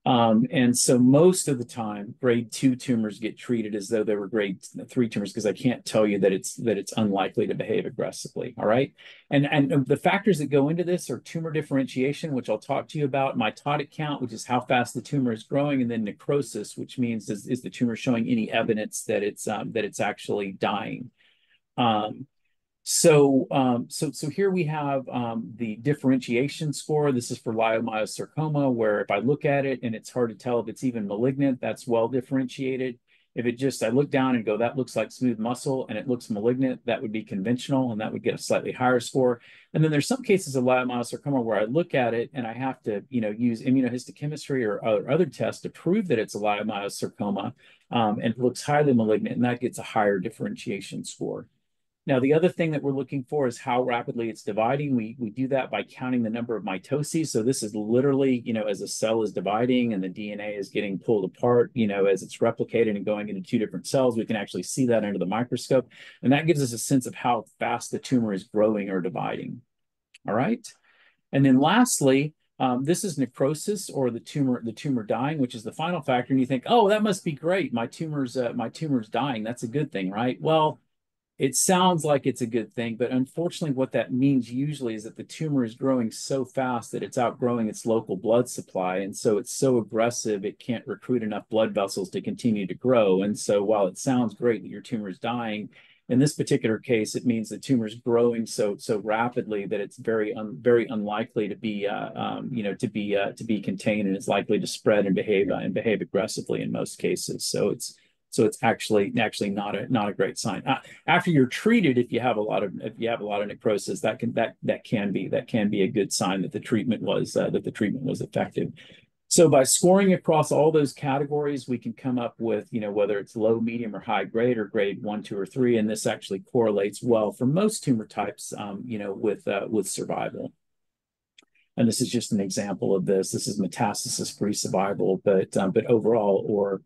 And so most of the time, grade 2 tumors get treated as though they were grade 3 tumors, because I can't tell you that it's unlikely to behave aggressively. All right. And the factors that go into this are tumor differentiation, which I'll talk to you about, mitotic count, which is how fast the tumor is growing, and then necrosis, which means is the tumor showing any evidence that it's actually dying. So here we have the differentiation score. This is for leiomyosarcoma, where if I look at it and it's hard to tell if it's even malignant, that's well differentiated. If I look down and go, that looks like smooth muscle and it looks malignant, that would be conventional, and that would get a slightly higher score. And then there's some cases of leiomyosarcoma where I look at it and I have to, use immunohistochemistry or other tests to prove that it's a leiomyosarcoma, and it looks highly malignant, and that gets a higher differentiation score. Now, the other thing that we're looking for is how rapidly it's dividing. We do that by counting the number of mitoses. So this is literally, as a cell is dividing and the DNA is getting pulled apart, as it's replicated and going into two different cells, we can actually see that under the microscope. And that gives us a sense of how fast the tumor is growing or dividing. All right. And then lastly, this is necrosis, or the tumor dying, which is the final factor. And you think, oh, that must be great. My tumor's dying. That's a good thing, right? Well, It sounds like it's a good thing, but unfortunately what that means usually is that the tumor is growing so fast that it's outgrowing its local blood supply. And so it's so aggressive, it can't recruit enough blood vessels to continue to grow. And so while it sounds great that your tumor is dying, in this particular case, it means the tumor is growing so rapidly that it's very unlikely to be to be contained, and it's likely to spread and behave aggressively in most cases. So it's actually not a great sign. After you're treated, if you have a lot of necrosis, that can be a good sign that the treatment was effective. So by scoring across all those categories, we can come up with, whether it's low, medium, or high grade, or grade 1, 2, or 3, and this actually correlates well for most tumor types, with survival. And this is just an example of this. This is metastasis-free survival, but overall, or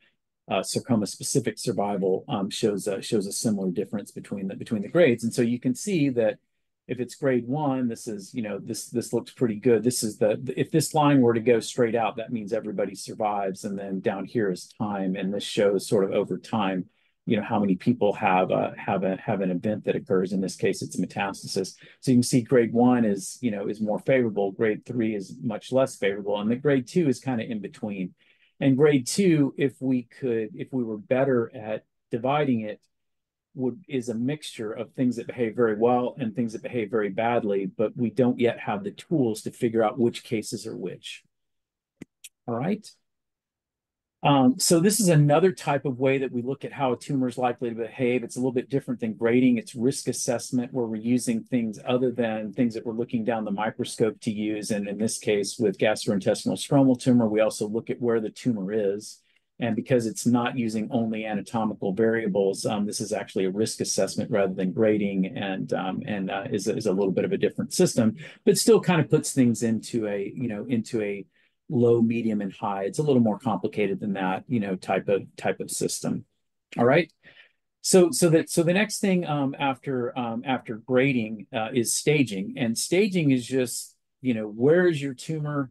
sarcoma-specific survival shows a similar difference between the grades. And so you can see that if it's grade 1, this is, this looks pretty good. This is if this line were to go straight out, that means everybody survives. And then down here is time, and this shows sort of over time, how many people have an event that occurs. In this case, it's a metastasis. So you can see grade 1 is more favorable. Grade 3 is much less favorable, and the grade 2 is kind of in between. And grade 2, if we were better at dividing it, is a mixture of things that behave very well and things that behave very badly, but we don't yet have the tools to figure out which cases are which. All right. So this is another type of way that we look at how a tumor is likely to behave. It's a little bit different than grading. It's risk assessment, where we're using things other than things that we're looking down the microscope to use. And in this case, with gastrointestinal stromal tumor, we also look at where the tumor is. And because it's not using only anatomical variables, this is actually a risk assessment rather than grading, and is a little bit of a different system, but still kind of puts things into a low, medium, and high. It's a little more complicated than that, type of system. All right. So the next thing after grading is staging, and staging is just where is your tumor,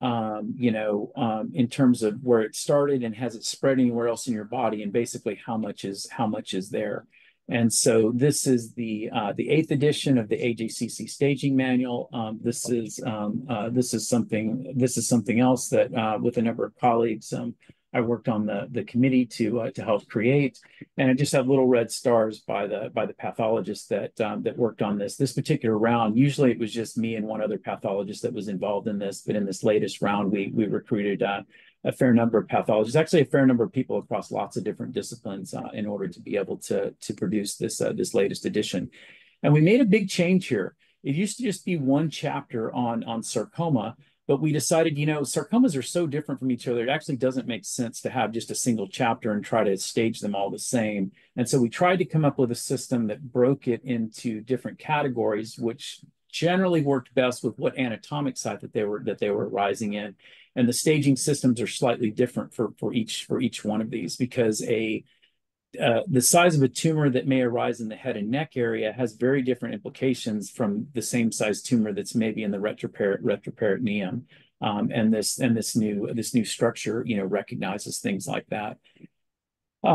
in terms of where it started, and has it spread anywhere else in your body, and basically how much is there. And so this is the 8th edition of the AJCC staging manual. This is something else that with a number of colleagues I worked on the committee to help create, and I just have little red stars by the pathologist that worked on this. This particular round, usually it was just me and one other pathologist that was involved in this, but in this latest round, we recruited a fair number of pathologists, actually a fair number of people across lots of different disciplines in order to be able to produce this latest edition. And we made a big change here. It used to just be one chapter on sarcoma, but we decided, sarcomas are so different from each other, it actually doesn't make sense to have just a single chapter and try to stage them all the same. And so we tried to come up with a system that broke it into different categories, which generally worked best with what anatomic site that they were arising in. And the staging systems are slightly different for each one of these, because the size of a tumor that may arise in the head and neck area has very different implications from the same size tumor that's maybe in the retroperitoneum. And this new structure, recognizes things like that.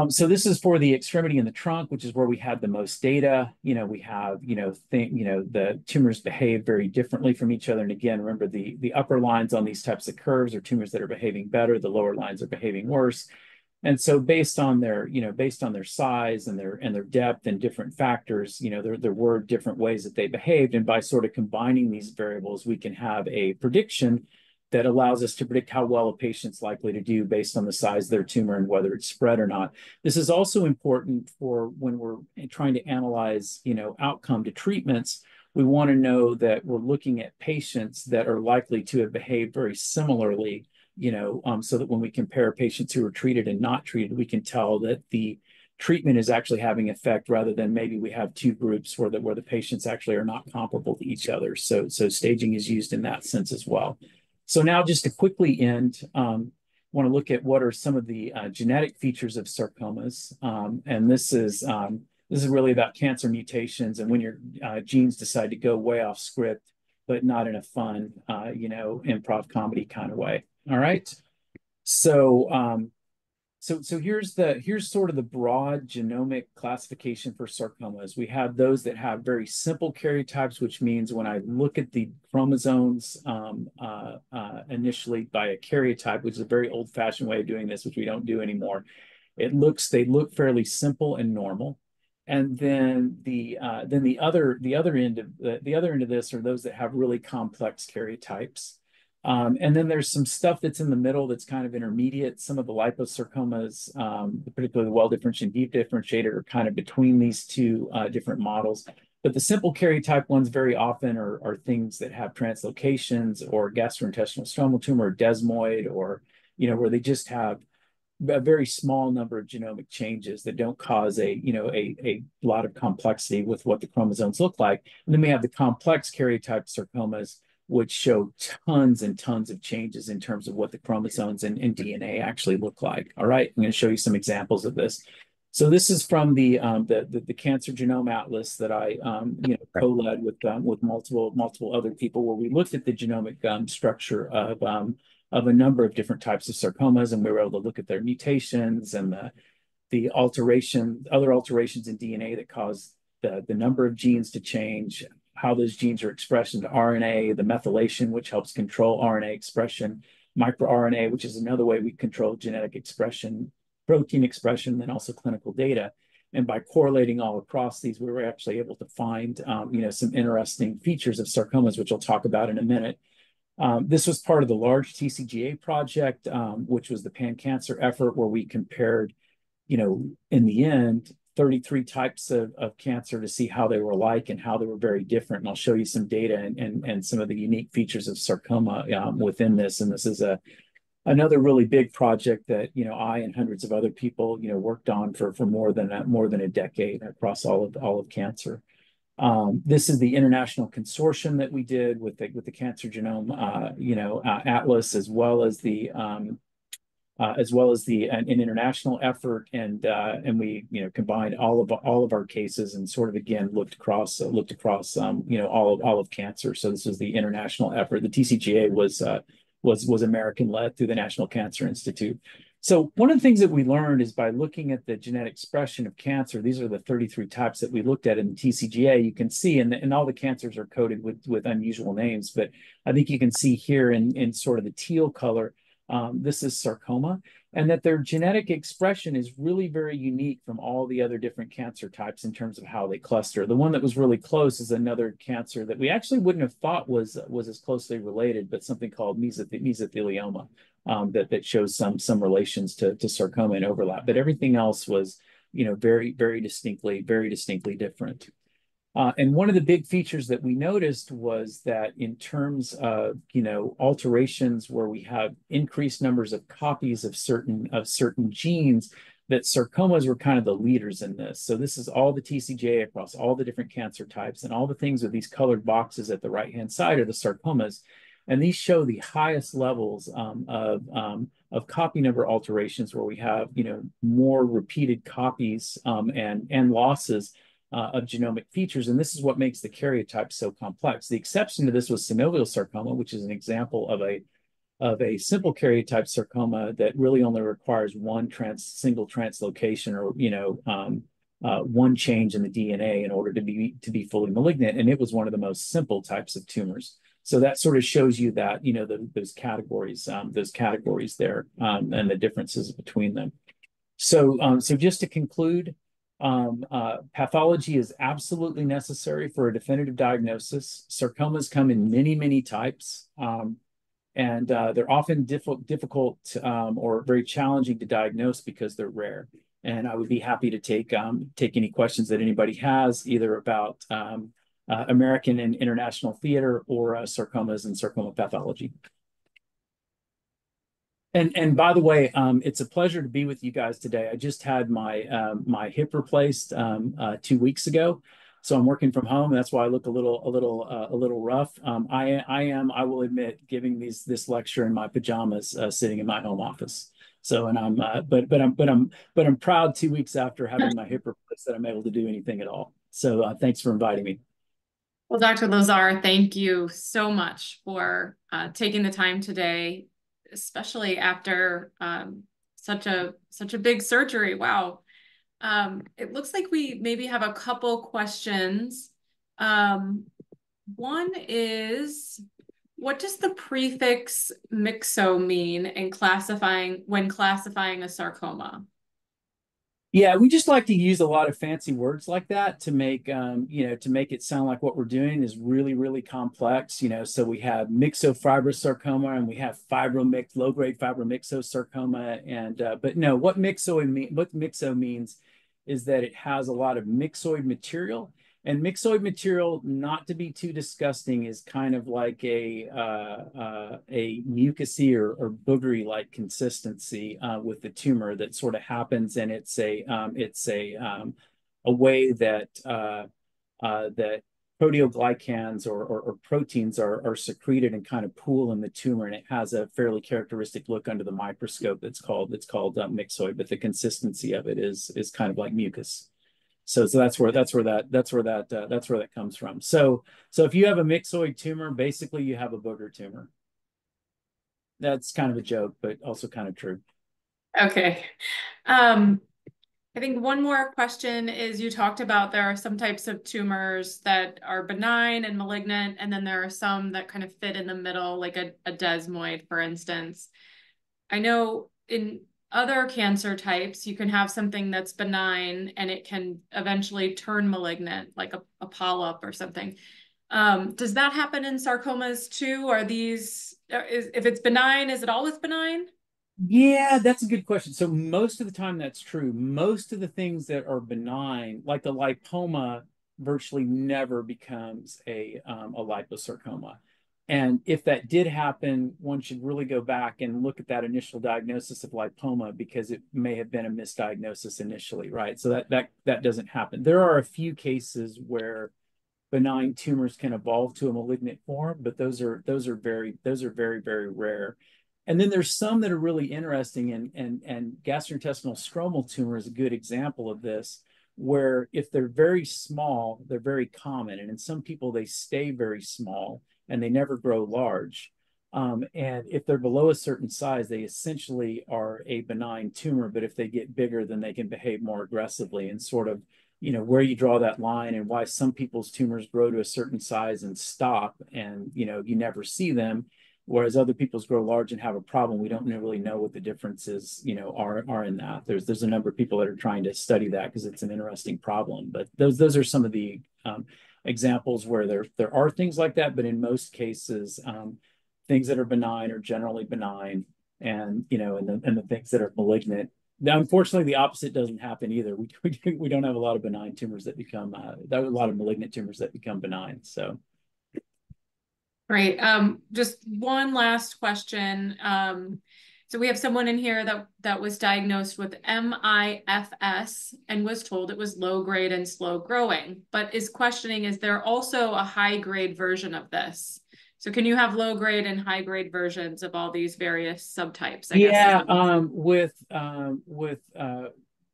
So this is for the extremity in the trunk, which is where we had the most data. We have, the tumors behave very differently from each other. And again, remember the upper lines on these types of curves are tumors that are behaving better. The lower lines are behaving worse. And so based on their size and their depth and different factors, there were different ways that they behaved. And by sort of combining these variables, we can have a prediction that allows us to predict how well a patient's likely to do based on the size of their tumor and whether it's spread or not. This is also important for when we're trying to analyze, outcome to treatments. We want to know that we're looking at patients that are likely to have behaved very similarly, so that when we compare patients who are treated and not treated, we can tell that the treatment is actually having effect, rather than maybe we have two groups where the patients actually are not comparable to each other. So staging is used in that sense as well. So now, just to quickly end, I want to look at what are some of the genetic features of sarcomas. And this is really about cancer mutations and when your genes decide to go way off script, but not in a fun, improv comedy kind of way. All right. So So here's sort of the broad genomic classification for sarcomas. We have those that have very simple karyotypes, which means when I look at the chromosomes initially by a karyotype, which is a very old-fashioned way of doing this, which we don't do anymore, they look fairly simple and normal. And then the other end of this are those that have really complex karyotypes. And then there's some stuff that's in the middle that's kind of intermediate. Some of the liposarcomas, particularly the well-differentiated, deep differentiated, are kind of between these two different models. But the simple karyotype ones very often are things that have translocations or gastrointestinal stromal tumor or desmoid, or where they just have a very small number of genomic changes that don't cause a lot of complexity with what the chromosomes look like. And then we have the complex karyotype sarcomas, which show tons and tons of changes in terms of what the chromosomes and DNA actually look like. All right, I'm going to show you some examples of this. So this is from the Cancer Genome Atlas that I co-led with multiple other people, where we looked at the genomic structure of a number of different types of sarcomas, and we were able to look at their mutations and the other alterations in DNA that cause the number of genes to change, how those genes are expressed into RNA, the methylation, which helps control RNA expression, microRNA, which is another way we control genetic expression, protein expression, then also clinical data. And by correlating all across these, we were actually able to find some interesting features of sarcomas, which I'll talk about in a minute. This was part of the large TCGA project, which was the pan-cancer effort, where we compared, in the end, 33 types of cancer to see how they were alike and how they were very different. And I'll show you some data and some of the unique features of sarcoma within this. And this is another really big project that I and hundreds of other people worked on for more than a decade across all of cancer. This is the international consortium that we did with the Cancer Genome Atlas, as well as an international effort, and we combined all of our cases and sort of again looked across all of cancer. So this was the international effort. The TCGA was American led through the National Cancer Institute. So one of the things that we learned is by looking at the genetic expression of cancer, these are the 33 types that we looked at in the TCGA. You can see, and all the cancers are coded with unusual names, but I think you can see here in sort of the teal color, this is sarcoma, and that their genetic expression is really very unique from all the other different cancer types in terms of how they cluster. The one that was really close is another cancer that we actually wouldn't have thought was as closely related, but something called mesothelioma, that shows some relations to sarcoma and overlap. But everything else was, very, very distinctly different. And one of the big features that we noticed was that in terms of, alterations where we have increased numbers of copies of certain genes, that sarcomas were kind of the leaders in this. So this is all the TCGA across all the different cancer types, and all the things with these colored boxes at the right-hand side are the sarcomas. And these show the highest levels of copy number alterations, where we have, more repeated copies and losses of genomic features. And this is what makes the karyotype so complex. The exception to this was synovial sarcoma, which is an example of a simple karyotype sarcoma that really only requires one single translocation, or one change in the DNA in order to be fully malignant. And it was one of the most simple types of tumors. So that sort of shows you that those categories there, and the differences between them. So just to conclude, pathology is absolutely necessary for a definitive diagnosis. Sarcomas come in many types, and they're often difficult or very challenging to diagnose because they're rare. And I would be happy to take any questions that anybody has, either about American and international theater or sarcomas and sarcoma pathology. And by the way, it's a pleasure to be with you guys today. I just had my hip replaced 2 weeks ago, so I'm working from home. That's why I look a little rough. I will admit, giving this lecture in my pajamas, sitting in my home office. So, and I'm proud 2 weeks after having my hip replaced that I'm able to do anything at all. So thanks for inviting me. Well, Dr. Lazar, thank you so much for taking the time today, especially after such a big surgery. Wow. It looks like we maybe have a couple questions. One is, what does the prefix mixo mean in when classifying a sarcoma? Yeah, we just like to use a lot of fancy words like that to make to make it sound like what we're doing is really, really complex. So we have myxofibrosarcoma and we have low-grade fibromyxosarcoma, and but no, what mixo means is that it has a lot of myxoid material. And myxoid material, not to be too disgusting, is kind of like a mucousy or boogery like consistency with the tumor that sort of happens, and it's a way that that proteoglycans or proteins are secreted and kind of pool in the tumor, and it has a fairly characteristic look under the microscope. It's called myxoid, but the consistency of it is kind of like mucus. So that's where that comes from. So if you have a myxoid tumor, basically you have a booger tumor. That's kind of a joke, but also kind of true. Okay. I think one more question is, you talked about there are some types of tumors that are benign and malignant, and then there are some that kind of fit in the middle, like a desmoid, for instance. I know in other cancer types, you can have something that's benign and it can eventually turn malignant, like a polyp or something. Does that happen in sarcomas too? If it's benign, is it always benign? Yeah, that's a good question. So most of the time that's true. Most of the things that are benign, like the lipoma, virtually never becomes a liposarcoma. And if that did happen, one should really go back and look at that initial diagnosis of lipoma, because it may have been a misdiagnosis initially, right? So that doesn't happen. There are a few cases where benign tumors can evolve to a malignant form, but those are very, very rare. And then there's some that are really interesting, and gastrointestinal stromal tumor is a good example of this, where if they're very small, they're very common. And in some people, they stay very small and they never grow large. And if they're below a certain size, they essentially are a benign tumor. But if they get bigger, then they can behave more aggressively, and sort of, where you draw that line and why some people's tumors grow to a certain size and stop, and, you never see them, whereas other people's grow large and have a problem. We don't really know what the differences, are in that. There's a number of people that are trying to study that because it's an interesting problem. But those are some of the examples where there are things like that. But in most cases, things that are benign are generally benign, and and the things that are malignant. Now, unfortunately, the opposite doesn't happen either. We don't have a lot of benign tumors that become a lot of malignant tumors that become benign. So. Great. Just one last question. So we have someone in here that was diagnosed with MIFS and was told it was low grade and slow growing, but is questioning, is there also a high grade version of this? So can you have low grade and high grade versions of all these various subtypes? I guess.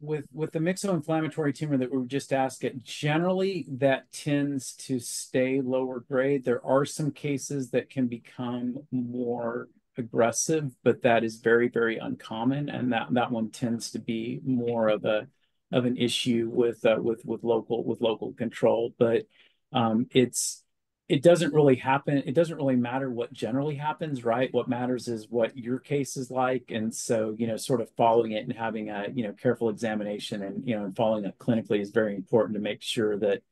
With the myxo-inflammatory tumor that we were just asked, generally that tends to stay lower grade. There are some cases that can become more aggressive, but that is very, very uncommon, and that one tends to be more of an issue with local control. But it doesn't really happen. It doesn't really matter what generally happens, right? What matters is what your case is like. And so, sort of following it and having a, careful examination and following up clinically is very important to make sure that,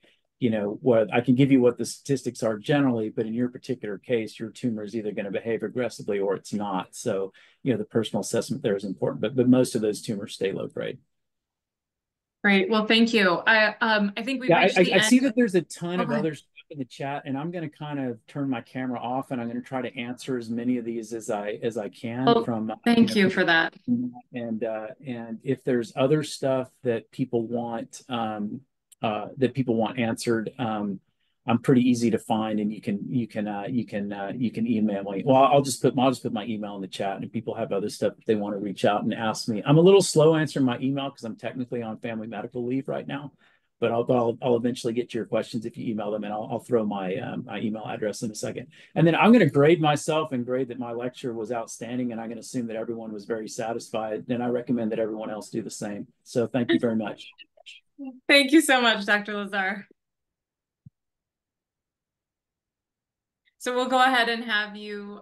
what I can give you what the statistics are generally, but in your particular case, your tumor is either going to behave aggressively or it's not. So, the personal assessment there is important, but most of those tumors stay low grade. Great. Well, thank you. I think we've reached the end. I see that there's a ton of other stuff in the chat, and I'm going to kind of turn my camera off, and I'm going to try to answer as many of these as I can. Well, thank you for that. And if there's other stuff that people want answered, I'm pretty easy to find, and you can email me. Well, I'll just put my email in the chat, and if people have other stuff that they want to reach out and ask me. I'm a little slow answering my email because I'm technically on family medical leave right now. but I'll eventually get to your questions if you email them, and I'll throw my my email address in a second. And then I'm going to grade myself and grade that my lecture was outstanding, and I'm going to assume that everyone was very satisfied. Then I recommend that everyone else do the same. So thank you very much. Thank you so much, Dr. Lazar. So we'll go ahead and have you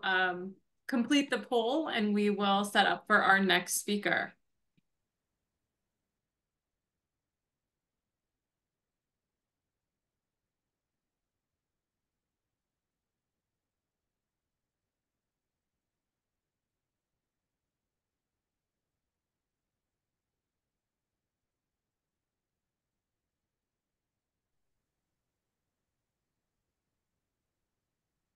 complete the poll, and we will set up for our next speaker.